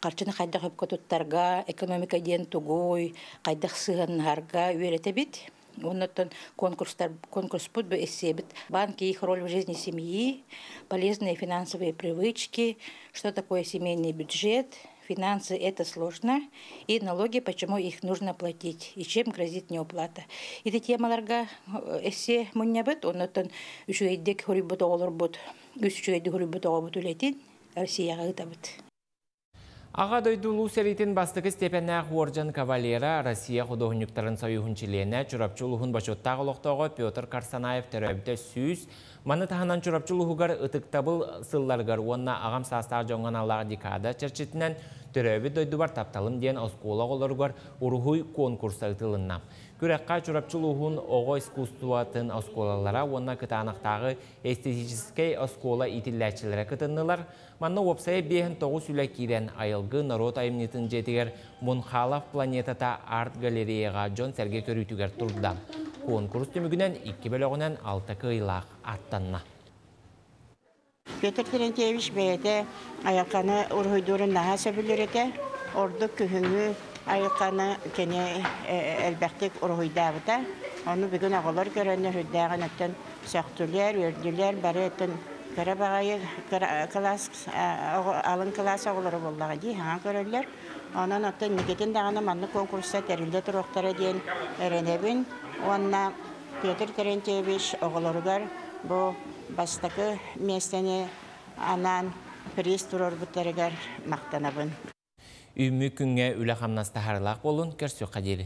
қарчыны қайдақ өпкөтуттарға, экономика ден тугуй, қайдақ сығынарға өреті бит. Оннан конкурс под эссебет. Банки, их роль в жизни семьи, полезные финансовые привычки, что такое семейный бюджет. Финансы – это сложно, и налоги, почему их нужно платить, и чем грозит неуплата. И эти темаларга эссе муннябыт, оннан үшүгейдек хорибут оғылыр бұд, үшүгейдек хорибут оғы бұд үлетин, Россияға ғытабыт. Аға дойдулу сәретін бастығы степеннәқ Орджан Кавалера Россия художниктарын союхынчылена чурапчылуғын башоттағы лоқтауға Петр Карсанаев тәрәбіті сүйіз, маны тағынан чурапчылуғығар ұтықтабыл сылларғар онна ағам састар жоңған аллаға декада чәрчетінен тәрәбі дойдубар тапталым ден оскола оларғар ұрғуй конкурса ұтылынна. Күрәққа чурапчылуғын оғы искусствуатын осколалара, онна кытанақтағы эстетический оскола итилләтчілері кытыннылар. Манна опсая бейін 9 үлі кейден айылғы народ айымнетін жетігер Мұнхалов планетата арт-галереяға жон сәрге көрітігер тұрды. Конкурс түмігінен 2 бөлігінен 6 кыйлақ аттанна. Петр Терентьевич бәйті аяқаны ұрғыдырын наға сөбілереді, орды күхіңі айқаны кене әлбәқтік ұрғыдағыда. Оны бүгін ағылар көрәнер үддәғын өттен сөқтілер, өрділер, бәрі өттен көрі бағайы алын класс ағылары болдығы дей, аңа көрілер. Онын өттен некетін дағаны манны конкурста тәрілді тұрықтары дейін әренебін. Онына Петр Терентьевич ағыларығар бұл бастықы местені анан приз тұрар бұттарығар мақтанабын. Үмі күнге үлі қамнаста харылақ болын, көрсі қадері.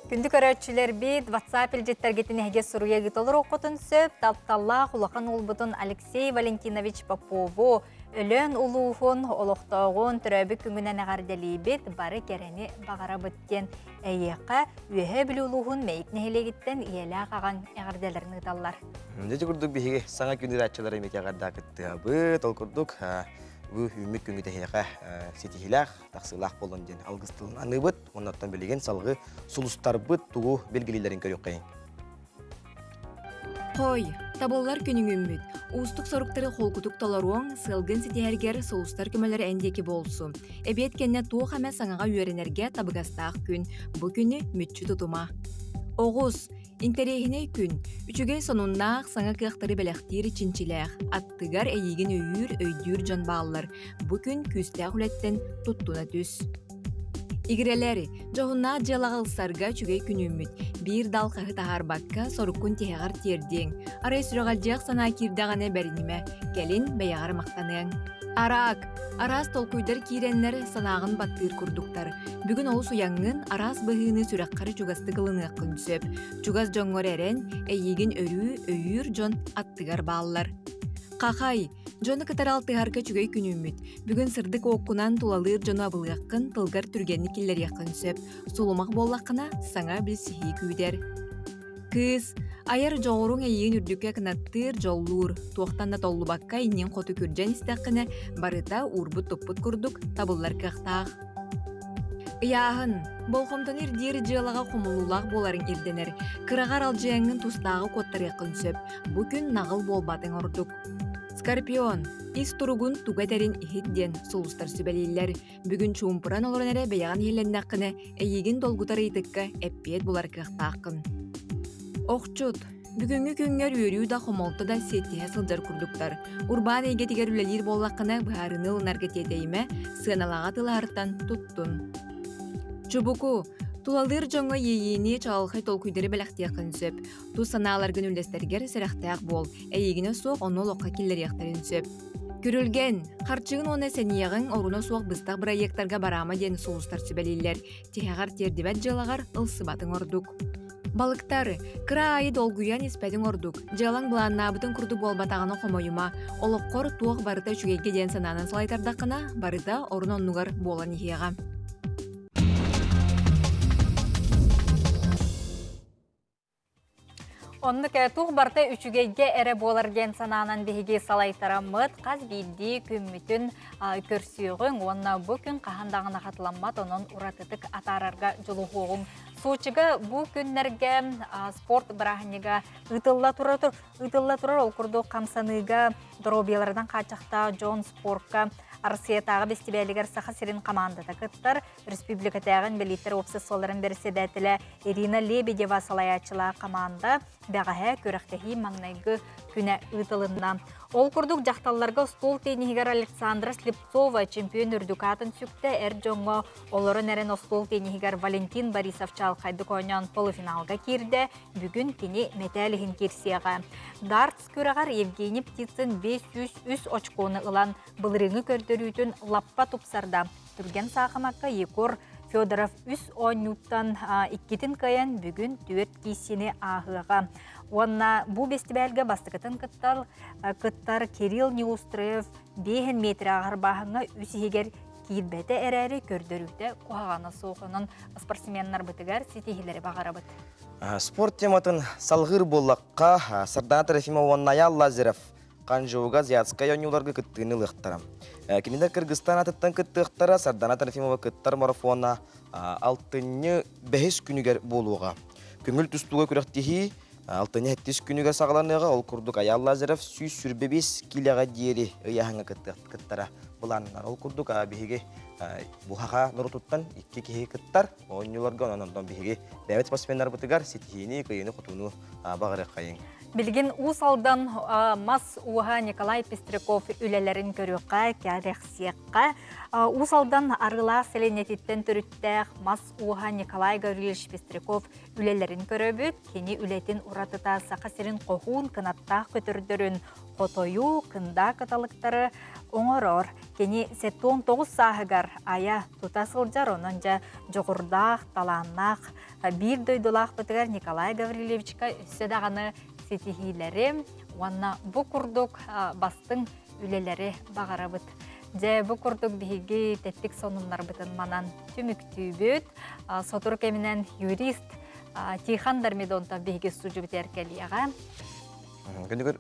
Күнді көрәтшілер бейд WhatsApp елжеттергетін әге сұруя ғытылыр оқытын сөп, тапталлақ ұлақан олбытын Алексей Валентинович Попову өлін ұлуғын олықтауғын түрәбі күңінен ағарделей бет бары кәрені бағара бұткен әйеқа өйе білі ұлуғын мәйікне хелегіттен иелі ағаған ағарделерін ұталар. Деті күрдік бейге саңа күнді әтшілер әмеке ағарда күтті бұт, ол күрдік бұл үмік күнгі тәхеға сетихилақ, тақсылақ болын ден алғыстылын аны бұт, оннаттан білеген салғы сұлыстар бұт тұғу белгілелерін көрек қайын. Қой, табыллар күнің үміт. Устық сорықтары қолқытық таларуан сылғын сетихергер соғыстар көмелері әндекі болсу. Әбет кәнне туық әмә саңаға үйеренерге табығастақ күн. Бұл күні мүтчі тұтыма. Оғыз, интерегіне күн. Үчіге сонундақ саңа қияқтары бәләқтері чинчиләқ. Аттығар әйеген өйдүр жан бағылар. Бұл күн күстәқ үлеттен тұттуна түс. Игрелери, жоғына жалағылсарға чүгей күніміт. Bir dal қағы тағар баққа сорыққын тегағар терден. Арай сүрағал жақ сана кирдағаны бәрінеме. Кәлін бәяғар мақтанын. Арақ, арас толқуйдар кейренлер санағын баттыр күрдіктар. Бүгін ол суяңын арас бұғыны сүраққары жүгасты қылыны қын сөп. Жүгас жоңғыр әрен, әйеген өйір жон аттығар балылар. Қақай, жоны кытар алтығарға чүгей күніміт. Бүгін сырдық оққынан тулалыр жоны абылғаққын тылғар түргенні келер яқын сөп. Солымақ боллаққына саңа біл сихи күйдер. Кыз, айар жоғырың әйін үрдікке кінаттыр жоллур. Туақтанда толлы баққа иннен қоты күрджен істәққіне барыта урбут топпут күрдік табылар қақтақ. Яғын, болқымтан ирдері жылаға қомылулақ боларын ирденер. Қырағар алжияңын тұстағы коттар яқын сөп. Бүкін нағыл болбатын ордық. Скорпион, ис туругун тугадерин ихидден солустар сүбелейлер. Бүгүн чумпуран олорын эре бейган хелленнаккыны эйигин долгутар ыйтыкка эппиет булар кыахтааккын. Окчут, бүгүнгү күнгөр үйрүү да хомолто да сеттиhe сылжар курдуктар. Урбан эйге тигер үлелир боллаккына баарыны ылнарга тетейме сыаналага тылаарыттан туттун. Чубуку, тулалыр жоңго ейини чалхай толкуйдары бәләхтияқын сөп. Ту санааларгын үлестергер сәрәхтаяқ бол, әйегіне соқ оны лоққа келлер яқтарын сөп. Күрілген, қарчығын оны сәнияғын оруна соқ бұстақ проекттарға барама ден соғыстар сөбәлейлер. Техағар тердебәт жалағар ылсыбатын ордук. Балықтары, кыра айы долгуян испәдің ордук. Жалаң бұланна бұтын күрді болбатағаны қомойыма. Олыққор туақ барыта жүгеге ден сананын салайтардақына барыта орын оннуғар болан ехеға. Онны кәтуғ барта үчүгейге әрі боларген сананан бейге салайтарамыд, қаз бейді күммітін көрсүйіғін, онна бұл күн қағандағына қатыламмат, онын ұратытық атарарға жылу қоғын. Сочыға бұл күнлерге спорт бірағынеға ұтылла тұрар ол күрді қамсаныға дробиялардан қачақта Джон Спортқа Арсиятағы бестебәлігер сақа сирин командада кыттар. Республика тәғін белиттер опсессоларын берседәтілі Ирина Лебедева салаячыла команда бәғаһә көрәқтәхи маңнайғы күнә ұтылында. Ол күрдік жақталларға стол тейнігер Александра Слепцова чемпион үрдікатын сүкті әр жоңға оларын әрін стол тейнігер Валентин Борисов чалқайды көйнен полуфиналға керді, бүгін кені метәлігін керсеға. Дартс көрағар Евгений Птицын 500 очконы ұлан бұлырыңы көрдірүйтін лаппа тұпсарда. Түрген сақымаққа Егор Федоров 3-10 нюттан 2-тін каян бүгін 4 кейсені ағыға. Онна бұл бестібәлгі бастықытын кыттар Кирилл Неустроев 5 метр ағыр бағыңа үсігер кейдбәті әрәрі көрдіруді қоғаны соғының спортсменнар бұтығар сетегілері бағара бұт. Спорт тематын салғыр болаққа Сардана Трофимов Онная Лазарев қанжауға зиятскай ойнуларға күттігіні лықтарам. Кемендер Кыргызстан атыттан күттіқтара Сардана Трофимова күттар марафона 6-5 күнігер болуға. Көңіл түстуға көріқтігі 6-7 күнігер сағаларныға ол күрдік Аял Лазарев сүй сүрбебес килеға дейері ұяғыңа күттіқтара бұланынар. Ол күрдік бейге бұхаға нұрутуттан 2 кеге күттар ойнуларға онандан бейге бәйбет спортсмендар бұтығар сетхейіне көйені құтуыны бағыры қайын. Білген ұсалдан мас уға Николай Пестряков үлелерін көріққа, кәріқсиаққа. Ұсалдан арғыла селенететтен түріттәқ мас уға Николай Гаврилович Пестряков үлелерін көрібіт, кені үлетін ұратыта сақасырын қоғуын қынаттақ көтірдірін қотойу, қында қаталықтары оңырор. Кені 7-9 сағығар ая тұтасылжар онынжа жоғырдақ, таланнақ, бір дөйдолақ бұтығар Николай Гавриловичқа үсседағаны сетихилері, онна бұ күрдік бастың үлелері бағарабыт. Жә бұ күрдік бігі тәттік сонымлар бұтын манан түміктүйбіт. Сотыр кемінен юрист Тихан Дармедонта бігі сұжы біті әркелияға. Күндігір.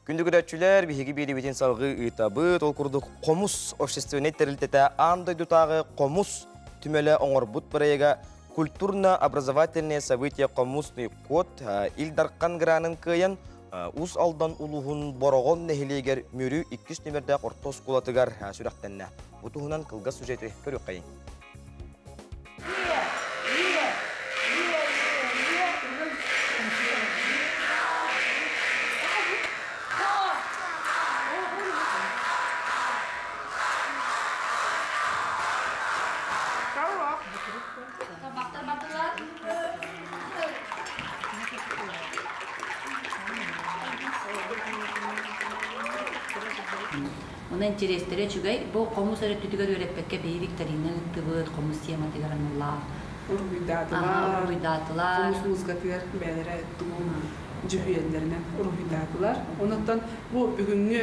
Күндігір әтчілер, бейгі бейді бетін салғы ұйтабыт, ол күрдік қомус общественет тәрілтеті андай дұтағы қомус түмелі оңыр бұт бірайға культурно-образовательные события қомусный код илдарқан гранын күйен ұс алдан ұлығын борағын нәхелегер мөрі 2 нөмірді ортос құлатығар сүрақтенне. Бұтығынан қылға сюжеті көрі қайын. Ona интересtere чугай, бо комус әрі түтігер өреппекке бей викторина ұттыбыт, комус тема тигаранылла. Ургуйдатылар, комус музыкатығар бәлері жүхүйелерінен ургуйдатылар. Онықтан бұл бүгінгі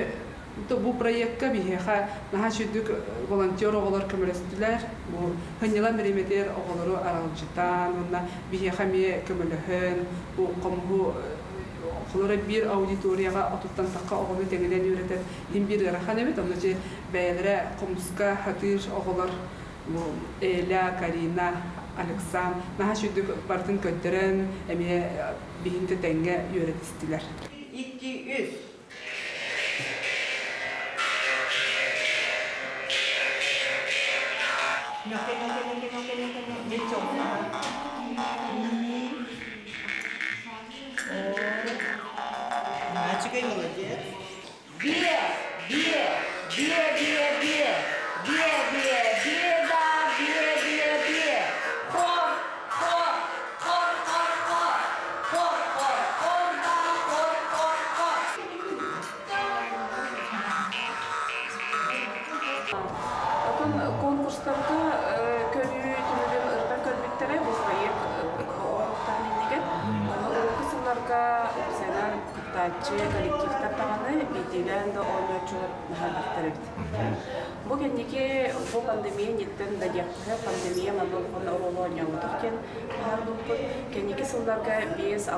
бұл проектқа бейхеға наға шүдік волонтер оғылар көмірестілер. Бұл хыннелан береметер оғылары аралжытан, онна бейхеға ме көміліхін, бұл қомғы Олар bir аудиторияға отуттан таққа оғылы теңеден үйретер. Ден бір ғарахан әмет, оны же бәйелері қомысқа хатыр оғылар Эля, Карина, Александр, наха шүдік бартын көттірін, әме бейінті тәңге үйретістілер. 2-3. Мальчика и молодец. Бе, бе, бе, бе, бе, бе, бе, бе, да, бе, бе, бе. Хор, хор, хор, хор, хор, хор, хор, хор, да, хор, хор, хор. Отын конкурстарда көрүү түнүден ырта көрбүттері бұл проект орықтарменеген кысыларга сенен кыттачы коллективтар тағаны бетелен да ойночулар нахабаттары Бу кенники бу пандемия неттен да яқты пандемия мандол хон ороло нямутур кен хардуппут кенники сылдарга 5-6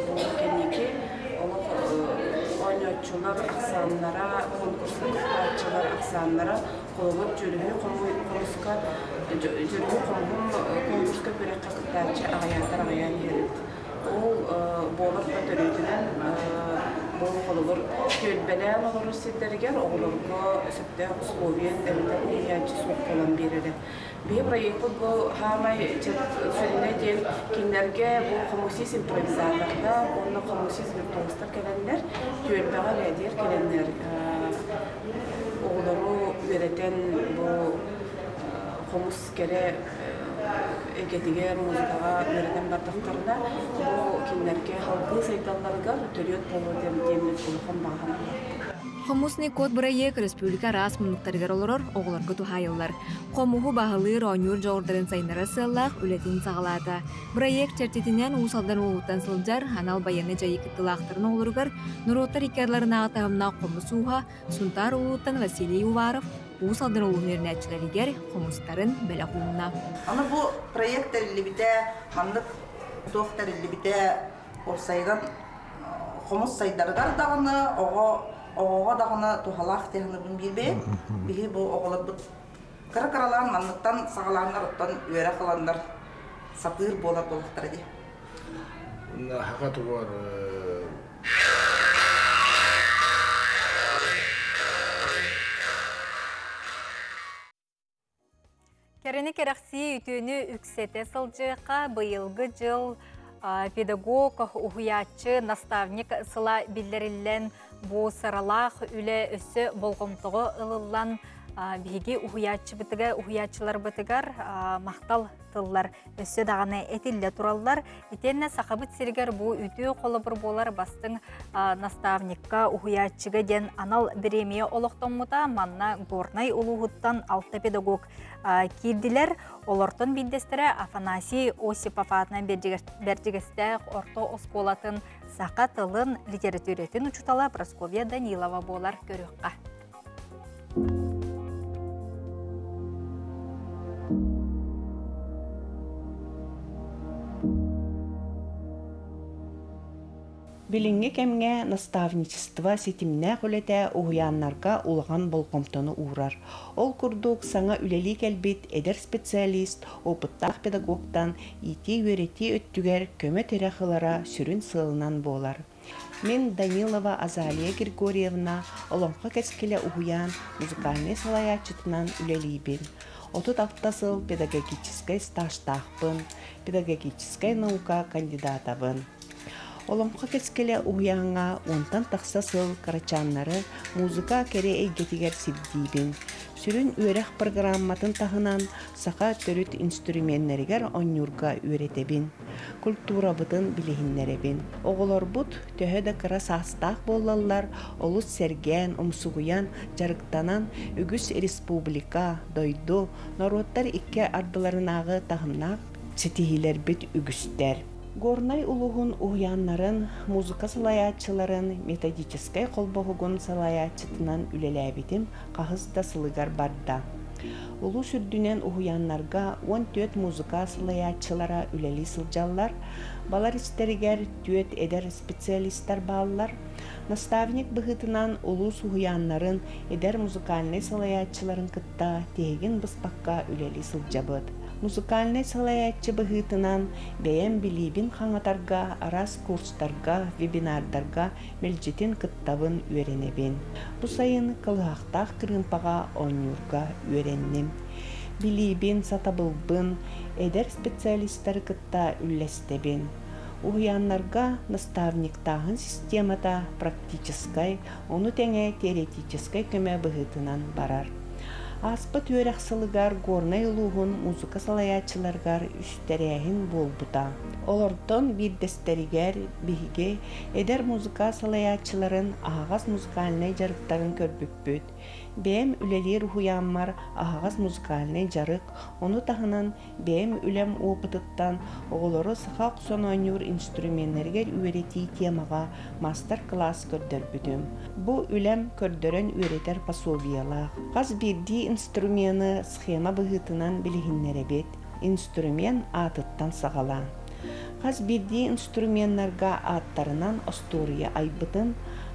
бу кенники ойночулар аксаннара конкурсчылар аксаннара колгоп жүрүнү конкурска жүрүнү конкурска бирек кыттачы агаянтар агаян ерит ол болар көтөрүтүнөн бұл қолығыр көлбелен олар сеттерігер оғылырғы сөпте условиен дәмді ұяңчы соқ қолан береді. Бей проекті бұл хамай сөйіне ден кенлерге бұл қомусиз импровизаторда, оны қомусиз виртуостар кәлендер, көлбеға ләдер кәлендер оғылыры өретен бұл қомус кәрі эгетигер музыкага берден бардыктарда бу киндерге халкы сайталларга төрөт болуу демдемет болгон багана. Хомусный код проект республика рас мунуктаргар олорор оголорго тухайыллар. Комуху баһылы ронюр жогордарын сайнара сыллах үлетин сагалата. Проект чертетинен усалдан улуттан сылжар анал баяны жайы кыттылактарын олоргар нуроттар иккарларына атамна комусуха сунтар улуттан Василий Уваров усалдан улунерин әчилеригер хомустарын беле кулуна. Аны бу проект элибите мандык доктор элибите орсайдан хомус сайдаргар дагыны оғоға дағына тухалақ техні бұн бирбе, бігі бұл оғылар бұд қыры-қыралан маңнықтан сағаланлар ұттан өре қыландар сатыр болар болықтар де. Хақаты бар. Керені керекси үтіні үксеті сылжыға бұйылғы жыл педагог, ухуячы, наставник сыла билдерилен бу саралах үле өссө болгомтого ылылан биги ухуячы бытыга ухуячылар бытыгар мактал тыллар өссө даганы этилле тураллар итенне сахабыт сиргер бу үтүү колобур болар бастың наставникка ухуячыга ден анал беремие олоктомута манна горнай улугуттан 6 педагог кирдилер олортон билдестере Афанасий Осипов атынан бердигесте орто осколатын сака тылын литературетін учутала Прасковья Данилова болар көрүкка. Билинге кемге наставничество сетимне хүлете уяннарга улган болкомтону урар. Ол курдук саңа үлели келбит эдер специалист, опыттах педагогтан ити өрети өттүгер көмө терехылара сүрүн сылынан болар. Мен Данилова Азалия Григорьевна олонқа кескеле уян музыкальный салаячытынан үлелибин. Отут автасыл педагогической стажтахпын, педагогической наука кандидатабын. Оломқа кескеле уяңа онтан тақсасыл карачаннары музыка кере эйгетигер сибдибин. Сүрін өрек программатын тағынан сақа төрүт инструментнерігер онюрга өретебин. Культура бұтын білігіннеребин. Оғылар бұт төхеді кыра састақ болалар, олыс серген, омсугуян, жарықтанан үгіс республика, дойду, народтар икке ардыларынағы тағынақ сетихилер бит үгістер. Горнай улуғын уяннарын, музыка салаятчыларын, методическай қолбоғығын салаятчытынан үлеләбетім қағызда сылыгар барда. Улу сүрдінен уяннарға 14 музыка салаятчылара үлели сылжалар, балар істерігер түйет эдер специалисттар балылар, Наставник быһытынан улус уһуяннарын эдер музыкальный салаятчыларын кытта тегин быспакка үлели сылжабыт. Музыкальный салаятчы быһытынан бәйем билибин хаңатарга, арас курстарга, вебинардарга мелжетин кыттабын үйренебин. Бу сайын кылыхтах кырынпага онюрга үйренним. Билибин сатабылбын, эдер специалисттары кытта үллестебин. Уһуяннарга наставниктагын системата практическай, ону теңе теоретическай көмө быһытынан барар. Аспыт өрәксылыгар горнай улуғын музыка салаятчыларгар үстерәһин болбута. Олортон биддестеригер биһиге эдер музыка салаятчыларын ағас музыкальный жарыктарын көрбүппүт. Бәм үлелер уһуянмар ағас музыкальный жарык, оны тахынан бәм үлем опытыттан оғылары сахақ сонойнур инструментергер үйрети темаға мастер-класс көрдөрбүтүм. Бу үлем көрдөрөн үйретер пособиялах. Қаз бирди инструменты схема быһытынан билихиннеребет. Инструмент атыттан сағала. Қаз бирди инструменттарга аттарынан остория айбытын,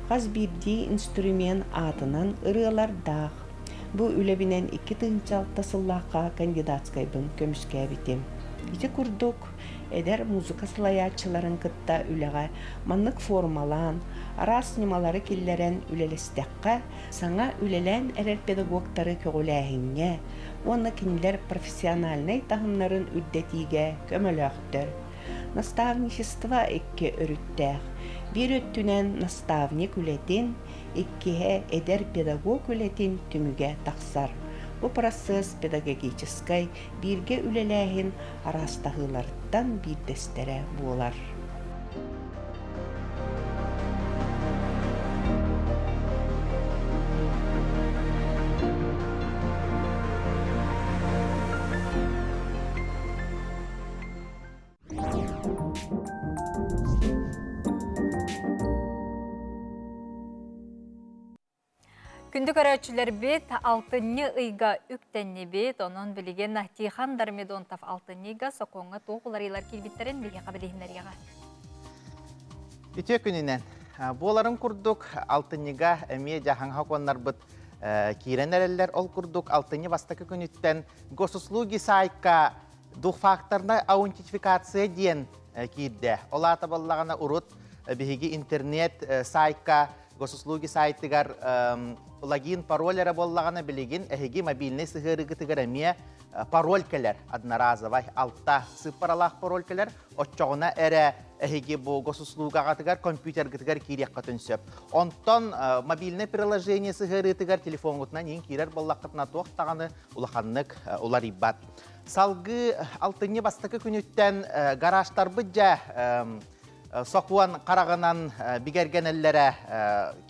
қаз бирди инструмент атынан ырыалар дақ. Бу үлебинен 2 тыгынчалта сыллаққа кандидатскайбын көміскәбитем. Ити курдук эдер музыка салаятчыларын кытта үлеға маннык формалан, арас немалары киллерен үлелестекка, саңа үлелен әрер педагогтары көгіләхінге, оны кинилер профессиональный тахымнарын үддетиге көмөлөқтір. Наставничество экке өрүттәк. Bir öttünen nastavnik ületin, ikkihe eder pedagog ületin tümüge taksar. Bu proses pedagogическай birge ülelәhin arastahılardan bir destere bolar. Күнді көрәтшілер бет, алтынны ұйға үктенне бет, onun білеген Тихан Дармедонтов алтынныға соқоңы тоғыларылар келбеттерін беге қабілігінерге. Үте күнінен, боларын күрдік алтынныға әме жаған хақонлар бұд кейренерелер ол күрдік алтынны бастақы күніттен госуслуги сайқа дух факторна аутентификация ден кейді. Ола атабаллағана ұрыт беге интернет сайқа госуслуги сайтыгар логин паролера боллагана билигин эһиги мобильный сыгырыгытыгар эмие паролькалер одноразовый алта цифралах паролькалер отчогуна эре эһиги бу госуслугагатыгар компьютергытыгар кирекка түнсөп. Онтон мобильный приложение сыгырыгытыгар телефонгутна нин кирер боллакытна тохтаганы улаханнык уларибат. Салгы алтынны бастакы күнүттен гаражтар быджа Соқуан қарағынан бігергенелері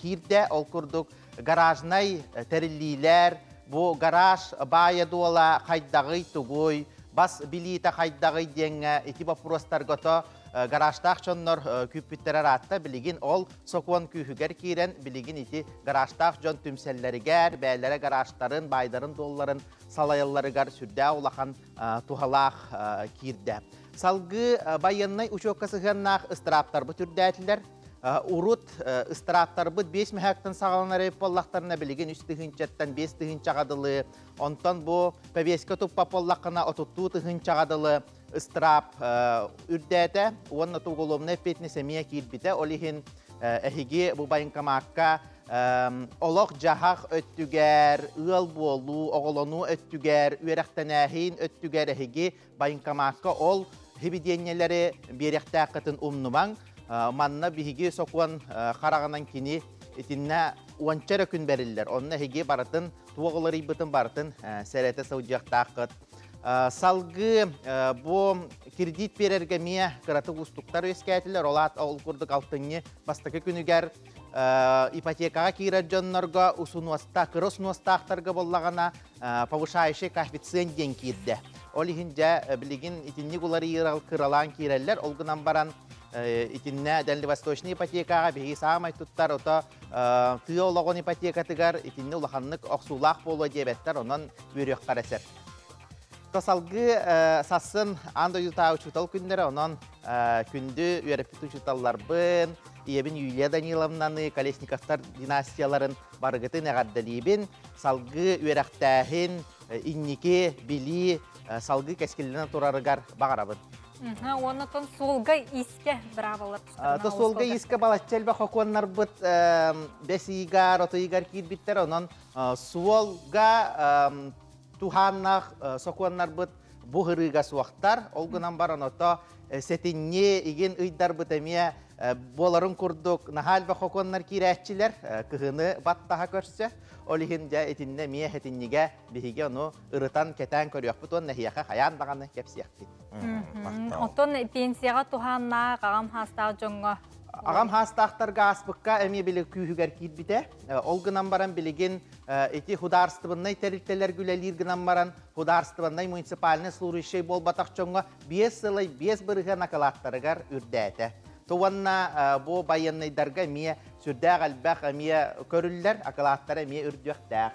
кирде, ол күрдік гаражнай тәрілілер, бұл гараж бая дуала қайдағый түгой, бас билита қайдағый денге, еті бапыростар ғото гаражтақ жоннор күппіттерер атты, білігін ол соқуан күйігер кейрен, білігін еті гаражтақ жон түмселлерігер, бәлері гаражтарын, байдарын долларын, салайыларығар сүрді олақан туғалақ кирде. Салгы байыннай учокасы ғаннақ ыстыраптар бұт үрдәтілер. Урут ыстыраптар бұт 5 мәхәктін сағаланары поллақтарына білеген 3 тығынчаттан 5 тығынчағадылы. Онтан бұл пәвескі тұппа поллақына 30 тығынчағадылы ыстырап үрдәті. Онна тұғылымны петіне сәмия кейірбіті. Олихін әхіге бұл байынқамаққа олық жағақ өттігер, ұл болу, оғылыну өттігер, үйерақтанәхін өттігер әхіге байынқамаққа ол хибиденнелері беректәқытын умнумаң, манна бихиги соқуан қарағынан кені етінна уанчары күн бәрілдер. Онна хиги барытын, туғылары бұтын барытын сәрәті саудияқтақыт. Салгы бұл кредит берерге мия қыраты ұстықтар өскәтілер, олат ол күрдік алтынны бастықы күнігер ипотекаға кейрер жоннарға кыры ұсынуастақтарға боллағана повышайшы коэффициент ден кейді. Ол ихинже білігін итинник улары кыралан кейрелер, олғынан баран итинне дәлі-восточный ипотекаға бейгі сағамай тұттар, ота түйе олағын ипотекатығар итинне улақанлық оқсулақ болу дебеттер, онын бүйрек қарасыр. Tosalgı sassın anda yuta uçutal kündere onun kündü üyerepit uçutallar bın, Iyebin Yulia Danilovna'nı, Kalesnikovlar dinastiyaların bargıtı neğaddalibin, salgı üyerektəhin, inniki, bili, salgı keskilinden turarıgar bağırabın. Ondan solga iske bravalar. Solga iske balatçel ve hokuanlar bıt besigar, otoigar kirbitter onun solga tuhannak sokuanlar bıt buhırıga suaktar. Olgunan baran oto setinye igen ıydar bıt emiye boların kurduk nahal ve hokuanlar kireççiler kıhını battaha görse. Olihince etinne miye hetinnige bihige onu ırıtan keten körüyor. Buton nehiyaka hayan dağını kepsiyak. Oton pensiyaga tuhanna ağam hasta jonga. Ağam hastaqtarga aspıkka emi bile kühüger kitbite. Olgınan baran biligin eti hudarstыбыннай terikteler gülelir gınan baran hudarstыбыннай munisipaline служащий bol batak jonga 5 sılay 5 bırıga nakalaqtarıgar ürdete. Tuvanna bu bayanaydarga miye sürdağ albaq miye körüller akalattara miye ürdüqtaq.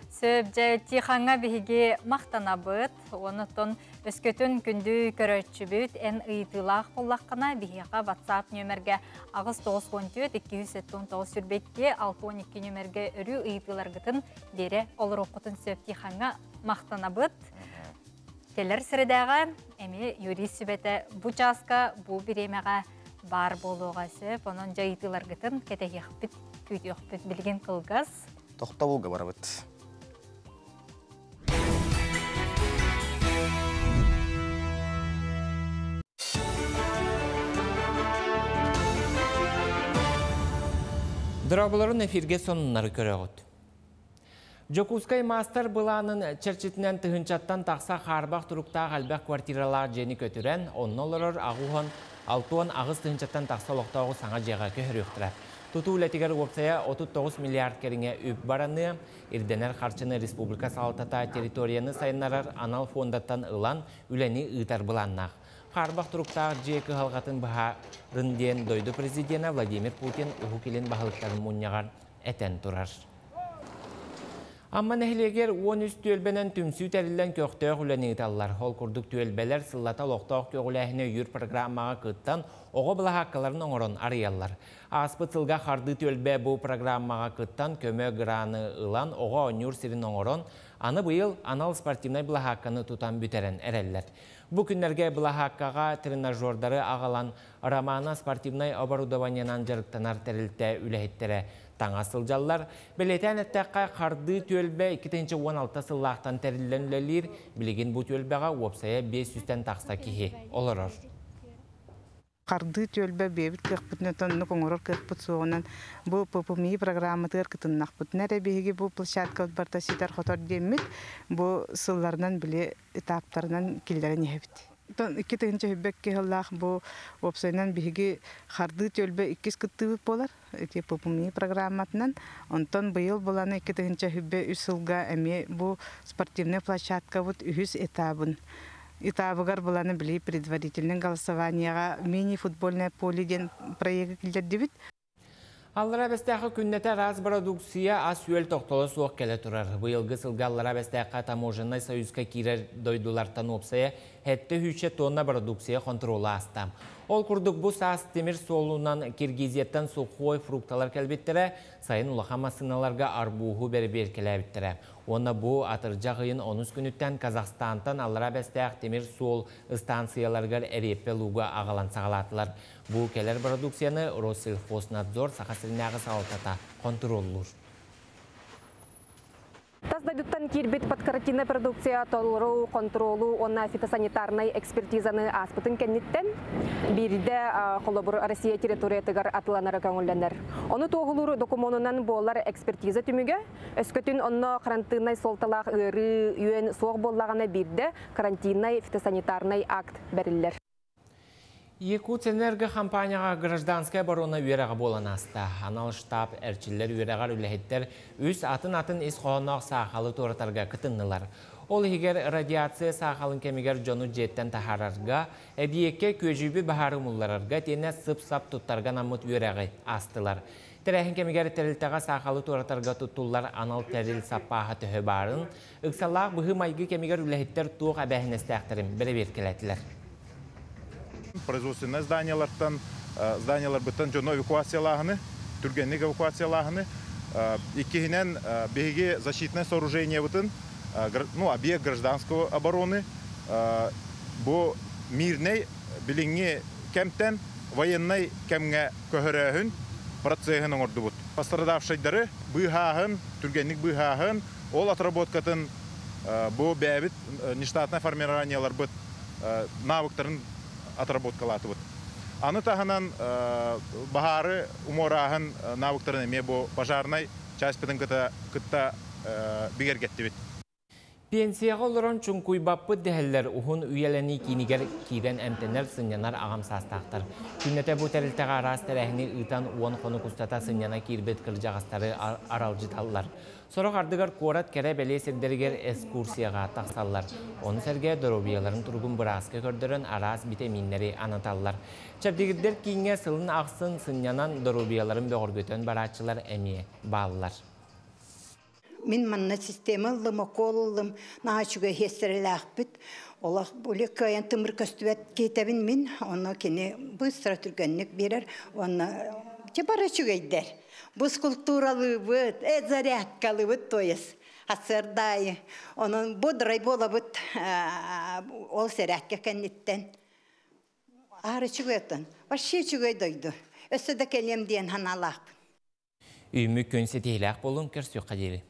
Söbje tixanga bihige maqtanabıt, onutun öskөтүн күндү көрөчүбүт en ыйтылах коллаккана бихига WhatsApp нөмерге агыс 914 279 сүрбекке 612 нөмерге өрү ыйтыларгытын бере олор окутун сөп тиханга мактанабыт. Келер сиредага эми юрист сүбете бу часка бу биремега бар болууга сөп, онун жайытыларгытын кетехипит күтүөхпүт билген кылгас. Тоқтабуға барабыт. Дұрабыларын эфирге сонынлары көріғыд. Жокускай мастер бұланын чәрчетінен тұхынчаттан тақса қарбақ тұрықтағы әлбәқ квартиралар жені көтірен, оннолырыр ағуған алтуан ағыз тұхынчаттан тақса лоқтауғы саңа жеға көхіріқтірі. Тұту үлетігер өпсая 39 миллиард керіңе өп бараны, ирденер қарчыны республика салатата территорияны сайынарар анал фондаттан ұлан үләні ұйтар бұланнақ. Қарбақ тұрықтағы жекі ғалғатын бұға рынден дойды президена Владимир Путин ұғы келен бағылықтарын мұнияған әтен тұрар. Amma nəhilегер 13 tölbenen tümsü tərilən köxtəq үләні ұталар. Ол күрдік tölbələr sillata loqtaq köğüləhine yür programmağa qıttan oğu bila haqqaların oңырын arayallar. Aspıt sılga xardı tölbə bu programmağa qıttan kömö qıranı ılan oğu onur sirin oңырын anı bıyıl anal sportivnay bila haqqanı tutan bütərən ərəllər. Bu günlərgə bila haqqağa trenajordары ağalan Ramana sportivnay оборудованиянан жарықтанар təriltə üləhitlərə Taڭa sıljallar, beleten ettəqqa qardı tölbə 2016 sılaqtan tərilənləlir, biligin bu tölbəğa websaya 500-tən taqsa kihi olurur. Qardı tölbə bebit qıqpıtına tonunu qoңорор qıqpıt soğunan bu PPMI programmatır qıtınnaqpıt. Nərə behigi bu plощадка barta sitar xotor demit, bu sıllarından bile etaplarından killərin yehebit. İki tığınca hübbekki hallaq bu opsaynan bihigi xardı tölbe ikkis kıttıbıp bolar. Eti PPMI programmatынан. Ondan bıyıl bulanı iki tığınca hübbe üsılga emi bu спортивный площадка вот ühüs etabın. Etabıgar bulanı bili предварительный голосованияға мини-футбольное полиден проекті келдердебіт. Аллара бәстәқі күннеті раз продукция аз үйел тоқтолы суық келе тұрар. Бұйылғы сылға Аллара бәстәқі таможенай союзға кирер дойдулартан опсая, әтті 3 тонна продукция контролы астам. Ол күрдік бұл саас темір солуынан Киргизияттан суқуой фрукталар кәлбеттірі, сайын улақа сыналарға арбуғы бәрі келәбеттірі. Оны бұл атыржа ғыйын 10 күніттен Казахстантан Аллара бәстәқ темір сол станцияларғар әреппе луға ағалан сағалатылар. Бұл келер продукцияны Россельхознадзор сақасырынағы сауалтата контроллур. Таздайдыттан кирбит подкаративная продукция толуру контролу онна фитосанитарной экспертизаны аспытын кенниттен бирде колобур Россия территориятыгар атыланары көңүлленер. Оны тоғылуру документунан болар экспертиза түмүгө өскөтүн онно карантинный солталак ыры үйөн соқ боллагана бирде карантинный фитосанитарный акт берилер. Якутэнерго компанияға гражданская оборона үйераға болан аста. Анал штаб әрчілер үйерағар үләхеттер үз атын-атын исқоғынақ сақалы торатарға кытыннылар. Ол егер радиация сақалын кемегер жону жеттен тахарарға, әбиекке көжібі бағары мұлларарға тені сып-сап тұттарға намыт үйерағы астылар. Тәрәхін кемігер тәрілтіға сақалы туратарға тұттулар анал тәріл саппаға түхі барын, ұқсалақ бұғы майғы кемігер үләхеттер туық әбәхінестәқтірін бірі беркеләтілер. Производственный зданиялардан, зданиялар бұттан жоно эвакуациялағыны, түргенлік эвакуациялағыны, иккихинен беге защитное сооружение бұтын, объект гражданского обороны, бұл мирный біліңе кемтен военный кемге көхірәхін процессин оңырды бұд. Пострадавшайдары бұйхағын, түргенлік бұйхағын, ол отработкатын бұл бәбіт нештатное формированиялар бұд навыктарын отработкалаты бұд. Аны тағынан бағары уморағын навыктарын әме бұл пожарнай часть бітін күтті бігергетті бит. Пенсияға олырын чүнкуй баппы дәхеллер ұхын үйелені кейінігер кейден әмтенер сынянар ағам састақтыр. Күннеті бұл тәрілтіға арас тәрәхіне ұйтан уан қоны күстата сыняна кейірбет кіржағастары аралжыталылар. Сорақ ардығар қорат кәрі бәле сердергер экскурсияға тақсалылар. Оны сәрге дұробияларын тұрғын бұраскы көрдірін арас витаминлері анаталылар. Чәбдегірдер кейінге сылын ақсын сынянан дұробияларын бөғіргөтен баратшылар әме балылар. Мен манна система лымаколым наачуга хестерелахпит. Олах буле каян тымыр көстүбет кетебин мен, оны кене быстро түргенлик берер, оны чебарачуга идер. Бу скульптуралы быт, зарядкалы быт тоес. Асырдай, onun бодырай бола быт, ол зарядка кеннеттен. Арачуга еттен, вообще чугай дойду. Өсөдө келем диен ханалах. Үймі көнсе дейлақ болын көрсі қадері.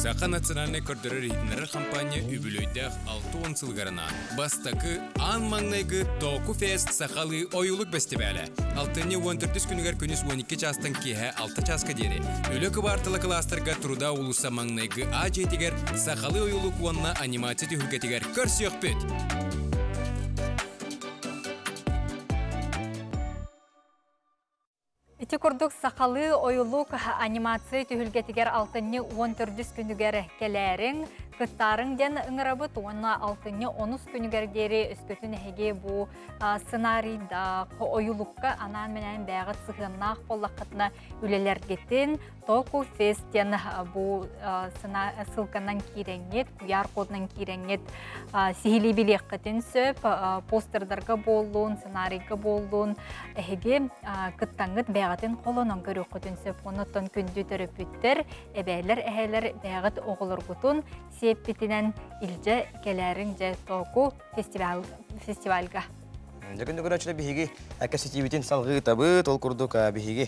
Сақа национальный көрдірі рейтінері компания үбілөйдәқ 6 сылғарына. Бастақы аң маңнайғы Току Фест сақалы ойылық бәстебәлі. 6-14 күнігер күніс 12 частан кейі 6 часқа дері. Өлі кыбартылы кластарға тұруда ұлыса маңнайғы А-жетігер сақалы ойылық онына анимация түйілгетігер көрсі өкпет. Ити курдук сақалы ойылук анимация түйілгетігер 6-14 күнігер келерін, кыттарын ден ыңырабыт, оны 6-13 күнігер дері үскөтін әге бұл сценарийда ойылуққа анан менен бәғыт сығыннақ болақытына үлелергетін Току Фестен бұл сылқаннан кейреңет, күйар кодынан кейреңет сихили билеққетін сөп, постердарға болуын, сценарийға болуын, әге кыттаңыт бәғытын қолынан көрі құтын сөп, оныттан күнді түріп бүттер, әбәйлер әхәлер бәғыт оғылыр құтын, сеппетінен илже келерін же Току фестивальға. Жакын көрәчілі бігеге әкәсетебетін салғы табыт, ол күрдік бігеге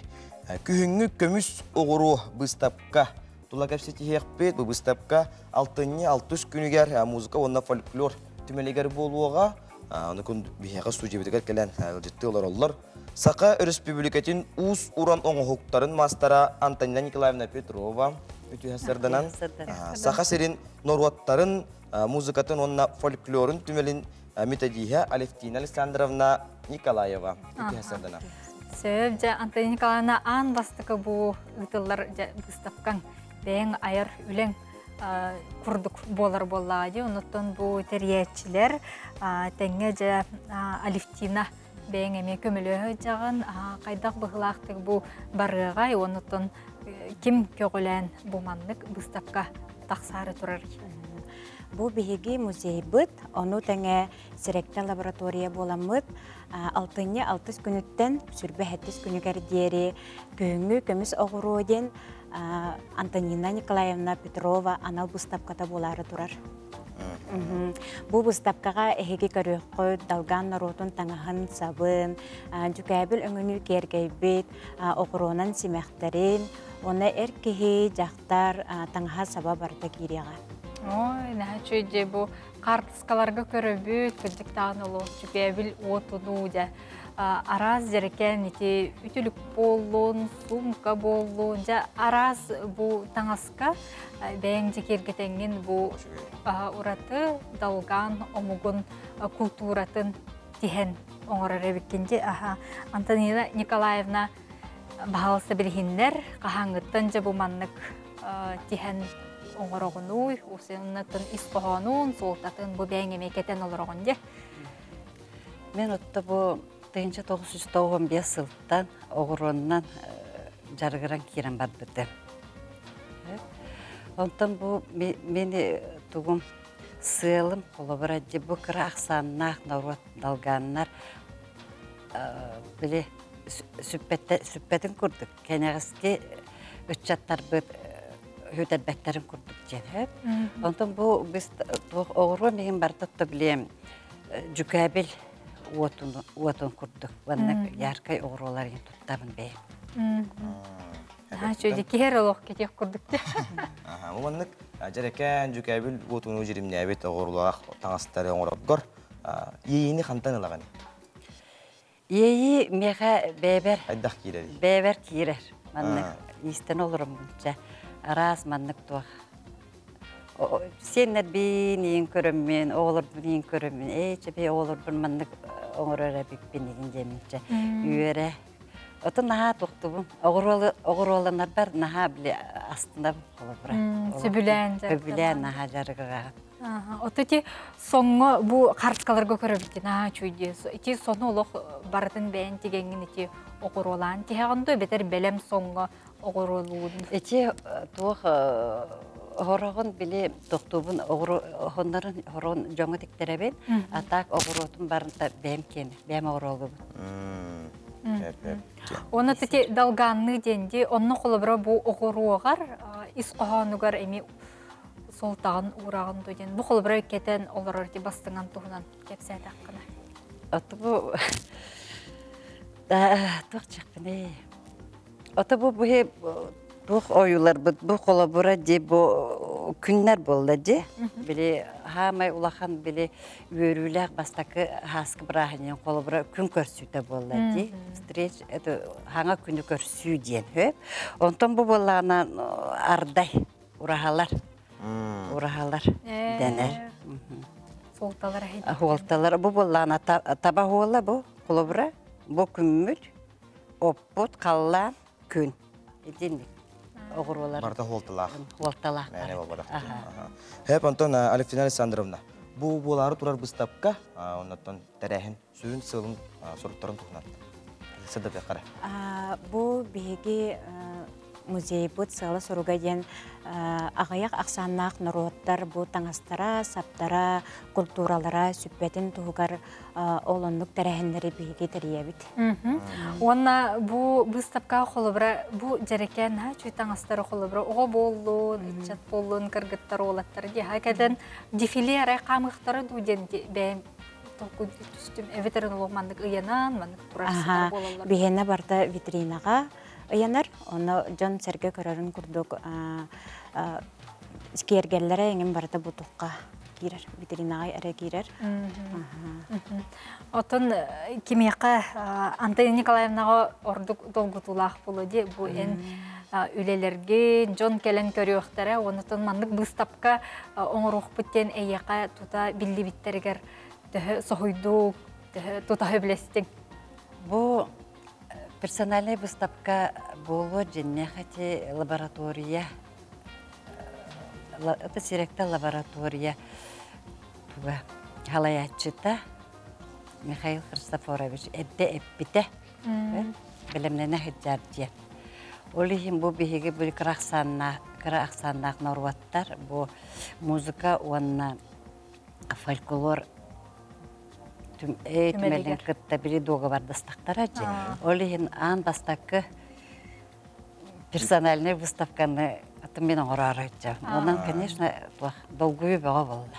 күхіңі көміс оғыру бұстапқа. Тұла кәпсеті еқпет бұл бұстапқа 6-6 күнігер музыка, онына фольклор түмелегер болуға. Оны күн бігеге студия кәлін жетті олар. Сақа республикатын ұз ұран оңғықтарын мастара Антонина Николаевна Петрова өте әсірдінен. Сақа серін норуаттарын музыкатын, онына фольклорын түмелін методия Алевтина Александровна Николаева өте әсірдінен. Сөп, Антонина Николаевна аң бастықы бұл ұтылар бұстапқан бәң айыр үлен күрдік болар болады. Оныттан бұл тәриетчілер тәңе жа Алевтина бәң әме көмілі жағын қайдақ бұғылақтық бұл барғай. Оныттан кім көгілән бұманлық бұстапқа тақсары тұрар. Бұл бігеге музей бұд, оны тәңе сіректі лаборатория боламыд, 6-6 күніттен сүрбе 7 күнігер дері күйіңі көміс оғыруден Антонина Николаевна Петрова анал бұстапқата болары тұрар. Бұл бұстапқаға әхеге көріққы далған наротын таңағын сабын, жүкәбіл өңіні кергейбет, оғыруынан семәқтерін, оны әркеге жақтар таңаға саба барда кереға. Ой, нәчөйде бұл қартысқаларға көрібіт, күрдіктағын олу жүкәбіл отыну де. Араз жерекен үтілік болуын, сумка болуын, араз бұл таңасқа бәң жекергетенген бұл ұраты далған омуғын культуратын тихен оңырар әбіккенде. Антонина Николаевна бағалысы білгендер қағаңыттан жа бұл маннық тиһен оңороғынуй, осыннатын исқоғануын, солтатын бұ бәңеме кетен олырағын де. Мен отты бұ 1995 сылттан оғыроннан жарғыран керен бар бұды. Онтан бұ мені тұғым сылым қолыбыра де бұ кіра ақсаннақ наруат далғаннар біле сүппетін күрдік. Кәнеғізге үтчаттар бұд хөтәлбәктерін күрдік жен. Онтан бұ біз оғыру меген бартатты білем жүкәбіл уотун күрдік. Ваннық яркай оғыруларын тұттабын бәйім. Чөйді кер олық кетек күрдік де. Ваннық жарекән жүкәбіл уотуну жерімне әбет оғырулақ таңастары оңырапқыр. Ейіні қантан ылағаны? Ейі меға бәбәр. Айдақ кейлер. Бәбәр кейлер. Маннық естен олырым бұнша. Арас маннық туақ. Сенер бейін ең көріммен, оғылыр бұн ең көріммен. Бей оғылыр бұн маннық оңырыр әбікпен еген жемінше. Үйері. Оты наға тоқты бұн. Оғыр оланар бар, наға біле астында бұн қолы бұра. Сөбілән жарғыға. Сөбілән наға жарғыға. Оты те соңғы бұ қарчқаларға көрі бітті, наға чөйде. Те соны олық бардың бәйін тегенген ете оғыр олан. Тегенді бетер бәлем соңғы оғыр олуын. Ете туық оғырағын біле тоқтуғын оғырын жоңы тектіребен, атақ оғыротын барында бәйім кені, бәйім оғыр олуын. Оны тете далғанны денде, онны қолы бұра бұ оғыр оғар, исқоғануғар әме солтағын ұғырағын дөйден. Бұ қолы бұра кетен олар өрте бастыңан тұғынан кепсәт аққына. Оты бұ... Тұқ чақпыне. Оты бұ Бұқ ойылар бұл қолы бұра де күннер болды де. Біле хамай улахан біле өріләк бастақы хасқы бірағынен қолы бұра күн көрсүйді болды де. Стреч хаңа күні көрсүй ден. Онтан бұл болағынан ардай ұрағалар дәнер. Солталар әйді. Солталар бұл болағына таба қолы бұл қолы бұра. Бұл күнміл, оппут, қаллан, күн. Еденлік. Барта холталақ. Холталақ. Мәне бол барақ. Хеп, Антон Алевтина Александровна, бұл болары тұрар бұстапқа, оннаттан тәрәхін, сүйін, сылын, сұрыптарын тұхнат. Сәдіп әқара. Бұл бейге музей бұд сылы сұруға ден ағаяқ ақсаннақ народтар бұл таңастара, саптара, культуралара, сүппетін тұғығар олонлық тәрәхіндері бейге тәрия біт. Онна бұл бұстапқа қолы бұра, бұл жәрекен чөй таңастары қолы бұра, оға болуын, чат болуын, кіргіттар олаттары де. Хайкадан дефиле арай қамықтары дүйден бәйім тоқу түстім. Әветерін олғмандық ұянан, мандық тұрасындар болалар. Бейені барда витринаға ұянар, оны жон сәрге көрерін күрдік скергерлері еңін барда бұтыққа кирер, витринаға әрі кирер. Отын кемеқі Антония Николаевнаға ордық долғытулақ болу де, бұл ән үлелерге жон кәлін көрі өқтері, онытын мандық бұстапқа оңыр оқпыттен әйеқа тұта білді біттерігер соғойдық, тұта өбілестің. Бұл персональный выставка болу женне хати лаборатория. Это сиректа лаборатория. Халаячыта Михаил Христофорович эбде эппите. Билемлене хиджардия. Олихим бу биһиге бу крахсаннак норваттар бу музыка уанна фольклор Тümелин кытта бири дога бар дастактар ажы. Олихин ан бастакы персональный выставканы мен оңырар айтча. Онан, конечно, долгую баға болды.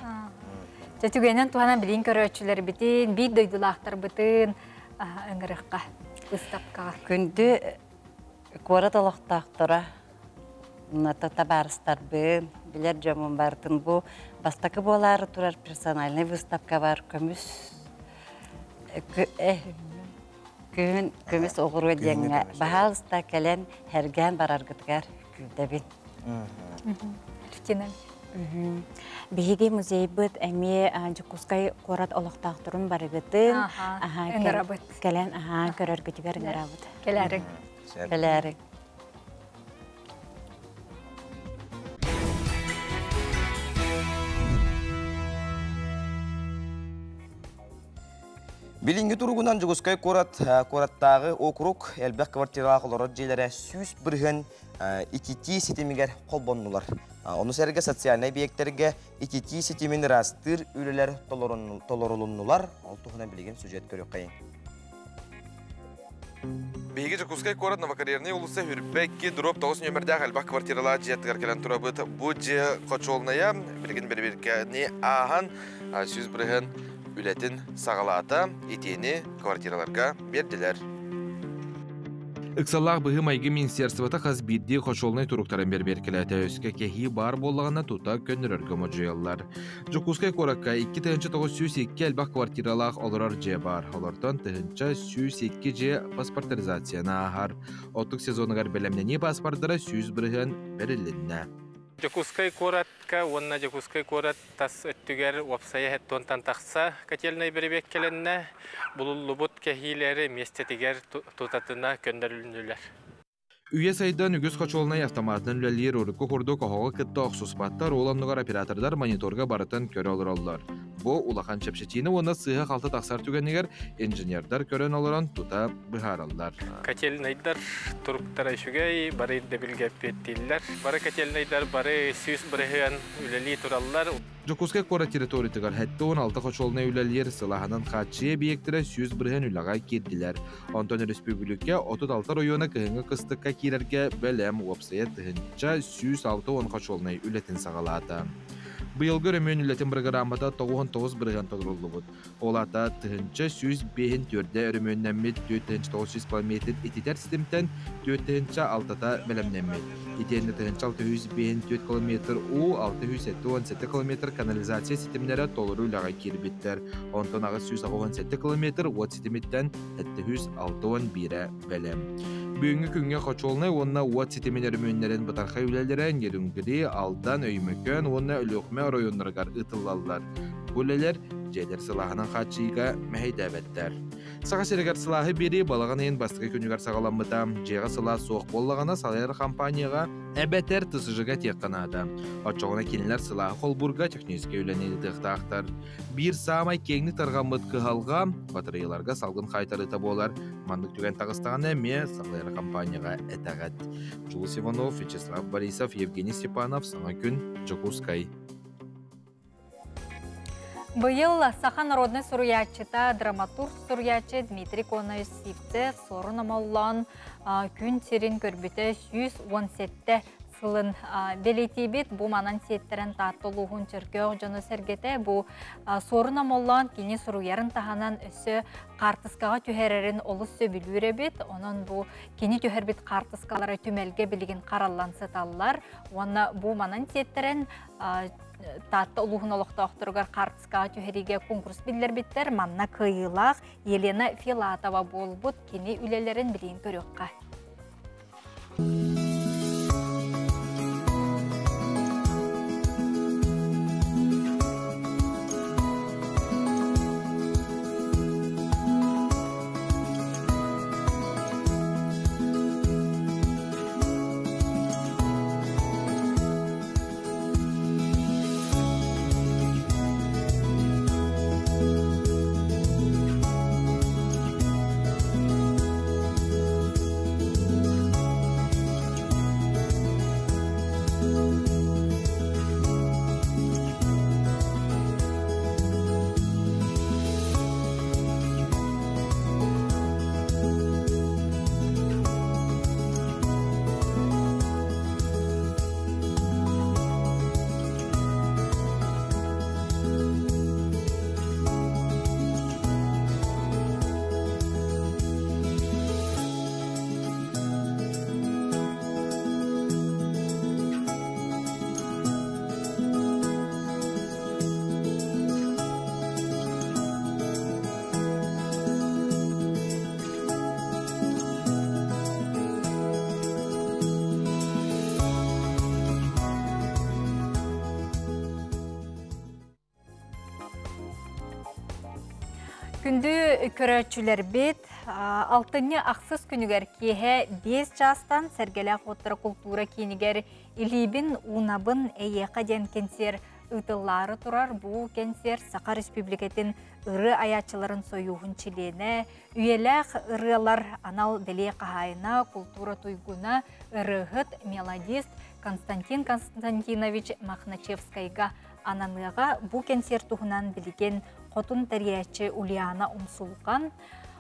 Тәтүгенен туғанан білін көрөтчілер бітін, бейд дойдылақтар бітін өңіріққа, выставкаға. Күнді көрі долықтақтыра, табарыстар бін, білер жамын бардың бұл. Бастакы болары тұрар персональный выставка бар, көміс оғыру өдеңі. Бағалыста кәлен әрген бар арғытығар күлдәбін. Биһиги музей быт әме Жукускай қорат олықтақтырын барығытын. Әңірабыт. Кәлен көрергітігер әңірабыт. Кәләрің. Кәләрің. Bilingi turugundan Жугускай кораттағы округ әлбәк квартиралық олар желері сүйіс бірген итити сетемігер қолбоннулар. Оны сәрге социальный объекттерге итити сетемін растыр үлілер толорулуннулар. Ол тұғына білген сюжет көрек қайын. Беги Жугускай корат новокарьерный улусы хүрбәкки дроп 9 нөмірдәк әлбәк квартирала жеттігер келен тұрабыт. Бұ же қочолыная білген бір-бірге ағын сүйіс бірген үлетін сағалата етені квартираларға берділер. Иксаллах быһы майгы министерствота хазбидди хошолнай туруктарын берберкеләтә өскә кеһи бар боллагына тута көннөргә моҗыяллар. Жукускай коракка 2902 әлбәк квартиралах олорар же бар. Олардан тыгынча 102 же паспортеризацияна ахар. Отык сезоныгар белемнәне паспортлары 101 берилинне. Жукускай коратка, онна Жукускай корат тас өттүгер вапсая хеттонтан тақса котельный беребек келенне булуллубут кехилери местетигер тутатына көндөрүлүнүлөр. Үйе сайдан үгіз қачолынай автоматының үләлер өріккі құрды қоғығы күтті оқсуспаттар оламнығар оператордар мониторға барытын көрі олыр олар. Бұ улақан чепшетіні оны сыға қалты тақсар түгенігер инженердар көрін олырын тута бұхаралар. Котельнайдар тұруқтар айшугай бары дебілге петтейлер. Бары котельнайдар бары сүйіс біріген үләлі тұралар. Жукускай кора территориятыгар хәтті 16 қочолына үләлер сылағынан қатшия биектірі 101 үліға керділер. Онтон республикке 36 районы күйіңі қыстыққа керерге бәлем уапсая тұхынча 106 қочолына үлетін сағалады. Быйылгы рөмөн үлетін программада 99 бірген тұғырылды бұд. Олата тұхынча 105 төрде рөмөннәмет 4-900 км ететер системтен 4-6-та бәлемнәмет. Етенді тұхынча 605 км у 617 км канализация системлері толыру үліға кербеттер. Онтон ағы 117 км от системеттен 761 бәлем. Бүгінгі күнге қочолны онна уат сетеменер мөннерін бұтарқа үлелерін ерінгілі алдан өймөкөн онна үліқме районларғар ұтылалар. Бөлелер жедер сылағынан қатшыйға мәйдәбәттер. Саға серегер сылағы бері балаған ең бастығы күнігер сағаламыда. Жеға сыла соқ боллағана салайыр компанияға әбәтер тұсыжыға тек қанады. Отчоғына кенілер сылағы қолбурға техническе өленеді тұқтақтар. Bir самай кеңні тарғамыд кығалға батареяларға салғын қайтарыта болар. Мандық түген тағыстағаны әме салайыр компанияға әтәғат. Жулус Иванов, Вячеслав Борисов, Евгений Степанов, Саңа күн, Жукускай. Быйыл Саха народный суруячыта драматург суруячы Дмитрий Коносевце сорын амаллан күн серин көрбіті 117 сылын белетебет бұ манан сеттерін таттылуғын чыркеғ жоны сәргеті бұ сорын амаллан кені суруярын таханан өсі қартысқаға түхерерін олы сөбілуір бет. Онын бұ кені түхербет қартысқалары түмелге білген қараллансы талылар. Оны бұ манан сеттерін татты улуғын олықта оқтырғар қартысқаға түхереге конкурс білдер біттер. Манна кыйылақ Елена Филатова болбұд кені үлелерін білейін көріққа. Күнді көрәтшілер бет, алтыны ақсыз күнігер кеге 5 жастан сәргелі қоттыры культура кенігер илибін, унабын әйеқа ден кенсер ытыллары турар бу кенсер Саха Республикатын ыры аячыларын союғын чилене, үйеләқ ырылар анал беле қағайына, культура туйгуна, ырығыт мелодист Константин Константинович Махначевскайга ананыға бу кенсер туғынан білген қотын тәриячі Ульяна Умсулқан,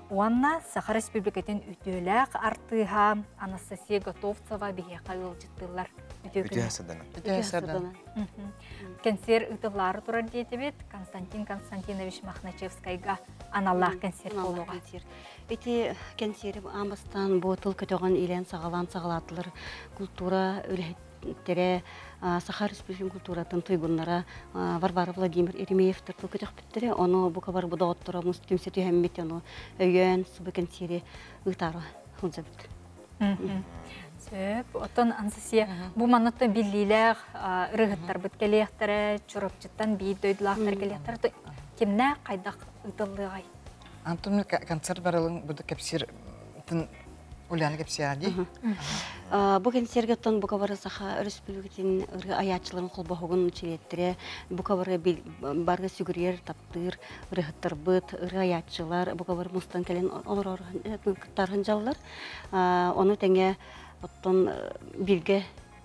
Уанна Саха Республикатын үтөләк артыға Анастасия Готовцева бейе қайыл жыттылар. Үті әсірдана. Кенсер үтілары тұрар дейті бет Константин Константинович Махначевскайга аналлах кенсер болуға. Эти кенсер амбастан ботыл көтөған илен сағалатылар культура өлеттері Саха Республикатын культуратын туйгуннара Варвара Владимир Еремеевтер көтөк біттері, оны бұқабар бұдағыттыра мұстымсе түйәммет, оны өйен сұбы кенсері ұйтары ұнза бітті. Отон Анастасия, бу манытты биллилер, рыгыттар бүткелектері, чурапчыттан бейд дөйділақтар келектері, кемне қайдақ ұйтылығай? Антон концерт барылың бұды кәпсір Ульяна кәпсияды? Бұл кәнсергеттен бұқавары Саха Республикатын аячыларын қолбағығын челеттірі, бұқавары барға сүгірер, таптыр, рыгыттар бұд, аячылар, бұқавары мұстан кәлен олар күттарғын жалылар. Оны тәңе оттон бирге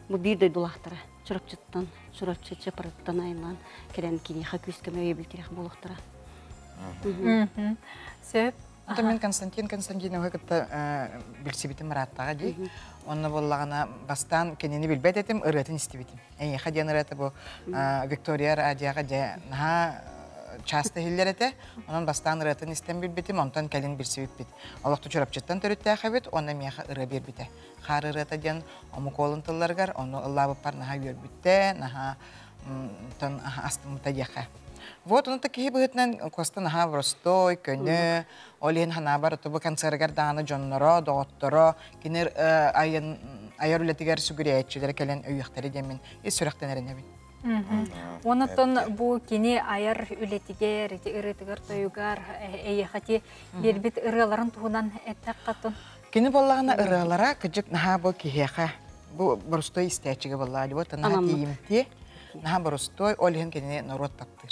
бу бирдей дулақтары чурапчыттан, чурапчытчы параттан айынан кәлен кенеха күскеме өйбілтерек болуқтыра. Сөп? Мен Константин Константиновға күтті білсебетім мұраттаға дей. Оны болағына бастан кенені білбәт етім, ұратын істебетім. Әйеға ден ұраты бұл Виктория радияға де наға часты хиллер еті, онын бастан ұратын істен білбетім, онтан кәлін білсебет бет. Олақты чурапчыттан түрітті әқабет, оны мияға ұры бербеті. Қар ұраты ден омы қолын тылларғар, оны ұллабы пар наға өрбетті, наға астымыта деқа. Вот он такие бытнен коста наха простой көне олен хана бар то концертгар даны жонноро доотторо кинер аяр үлетигер сүгүрәчилер келен өйөктери демен сүрөктенеренебин. Онотон бу кини аяр үлетигер ырытыгар тоюгар эйхати бербит ырыларын тугунан эттек катын. Кини боллагана ырылара кыжык наха бу кихеха бу простой истечиге боллады вот наха тиимти наха простой олен кини народ таптыр.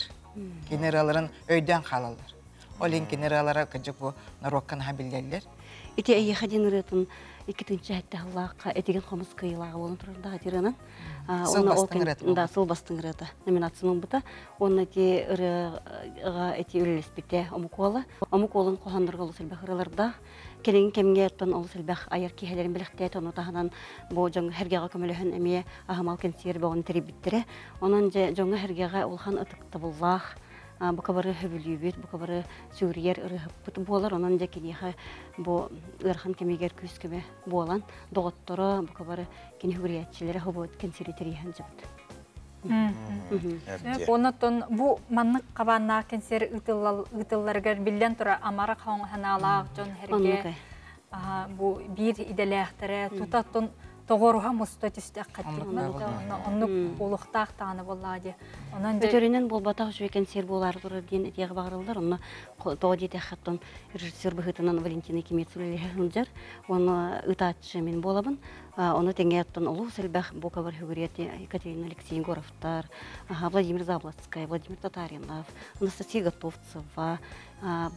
Генераларын өйден қалалар. Олен генералара кәжік бұл нарокқан хабилдерлер. Ити әйеға деніретін 2-ші әтті ғылаққа әтеген қомыз қиылаға болын тұрындағы дерінің. Сыл бастың ұрыты номинацияның бұта. Оны әте ұрыға әте өлелеспекте омықуалы. Омықуалын қоғандырғалы сәлбәқ ұрыларда. Кенеген кемге әттін олы сәлбәқ айар кейхелерін біліқтет, оны тағынан бұл жоңғы әргеға көміліхін әмее ағымал кәнсері бағын теребіттірі. Онын жоңғы әргеға олған ұтықты бұллақ, бұқабары хөбілүйбет, бұқабары сүйірер ұрығып болар. Онын кенеға бұл ұрған кемегер күз кеме болан, доғыттыры бұқабары кене хүрiyetçilere хұбыт кәнсері терейін жібіт. Онотон бу маннык кабанна кенсер ытылларгар билден тура амара хаң ханалак жон херге бу бир иделехтере тутаттон тогоруга мустатистак каттырна оннук улуктак тааны боллади. Онан Өтөрүнөн болбатак жүй кенсер болар турар ден этеге багырылдар. Онна тоодите хаттон режиссер быхытынан Валентина Кимецулелер, оны ытатчы мен болабын. Оны теңгеттен улуу сэлбэх бокавар хөгүрияти Екатерина Алексеевна Горовтар, Владимир Заблоцкая, Владимир Татаринов, Анастасия Готовцева,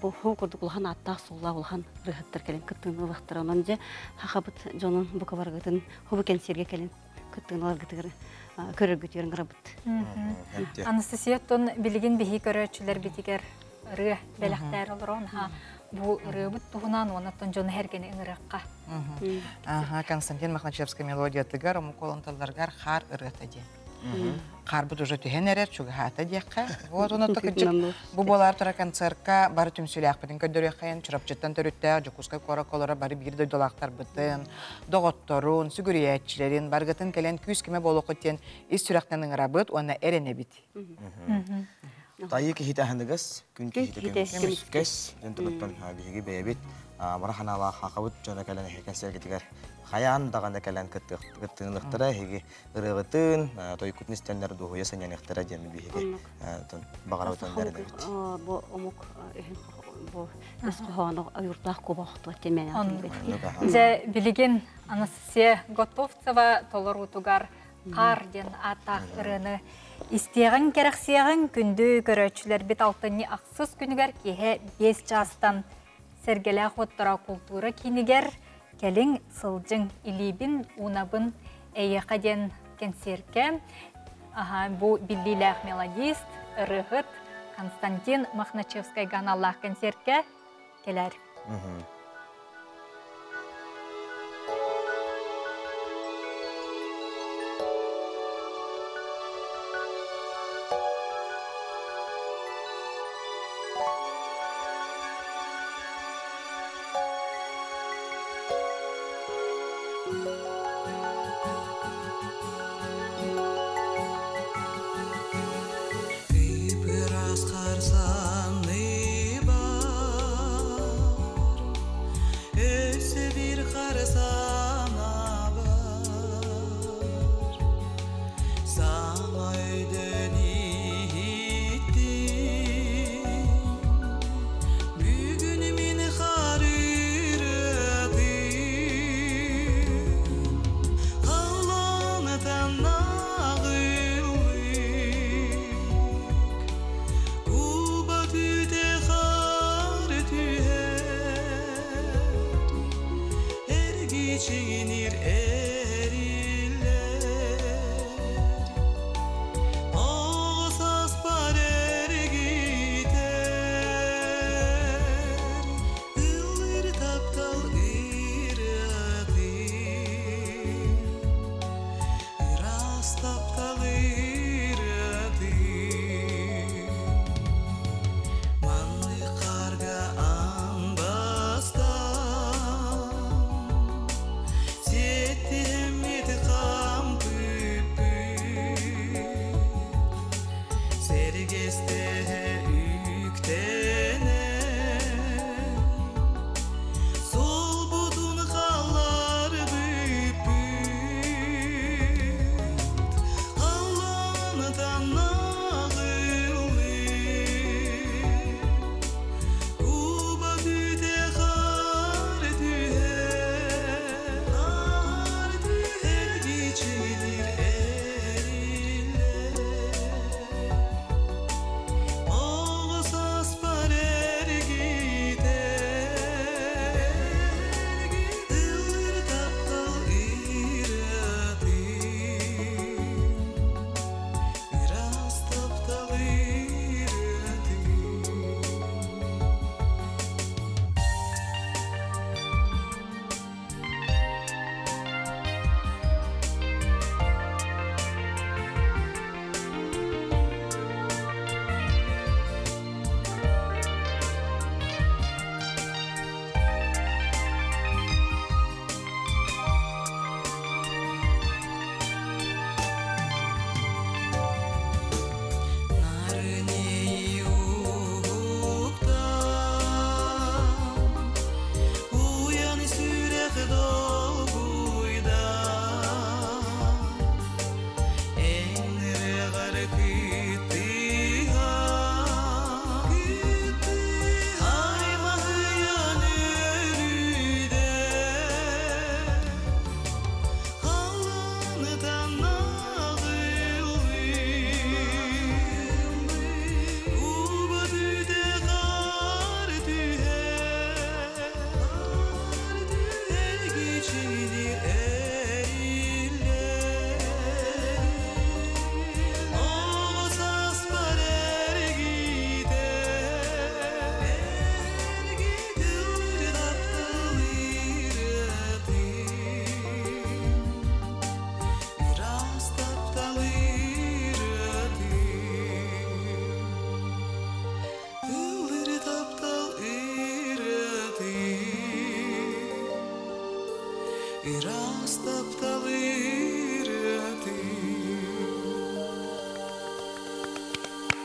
бу хукурдук улхан аттак сулла улхан рыхаттар келен кыттыналыктар. Онан же хахабыт жонун бокавар гытын хубу кенсерге келен кыттыналар гытыр көрөгүтөрүн гырабыт. Анастасия тон билген бихи көрөчүлөр битигер ры белектер олорон бу рыбыт тугунан онаттан жон хергени ыңыракка. Константин Махначевская мелодия тыгар, омуколонталаргар хар ырыта ден. Хар бут уже түйенерер, чуга хата декка. Вот онатта кычык бу болар тара концертка бары түмсүләк битин көдөрөк кайын чурапчыттан төрүттә, жокускай кораколора бары бирде долактар битин, доготторун, сүгүриятчилерин баргытын келен күз кеме болокотен ис сүрәктән ыңырабыт, оны эрене бит. Тайы кихите хандыгас, күн кихите кемискес, жентулуттан биги бебит, мараханала хакабыт жона келен хекенсер кетигер. Хаян даганда келен кыттыгылыктыра хеги ырыгытын, той кутнистеннер дугуя саняныктыра деми биги. Багарабытан дерде. Бу омук бу эскохоно аюртак кобахту темен. Же билеген Анастасия Готовцева толорутугар Қар ден атақ ұрыны. Истеғін керексеғін күнді көрөчілер бет алтынны ақсыз күнігер кеге 5 жастан. Сергелі қоттыра культура кинігер келің сылжың илибін унабын әйеқа ден кенсерке. Бұл білдейләқ мелодист, ұрығыт Константин Махначевскай ғаналлақ кенсерке келер.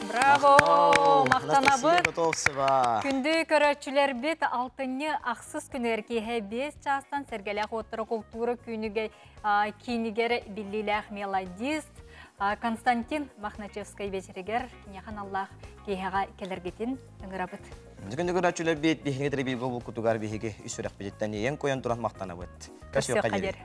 Браво! Мақтанабыт! Күнді көрәтшілер бет алтынны ақсыз күнерге 5 жастан сәргеләқ отыры культура кейінігері біліләқ мелодист Константин Махначевскай вечерегер нехан Аллах кейхаға келергетін үңірабыт. Күнді көрәтшілер бет бейхіңе тәрбейгі бұл күтуғар бейхеге үсірек бедеттен ең қойын тұран мақтанабыт. Көсі қадер.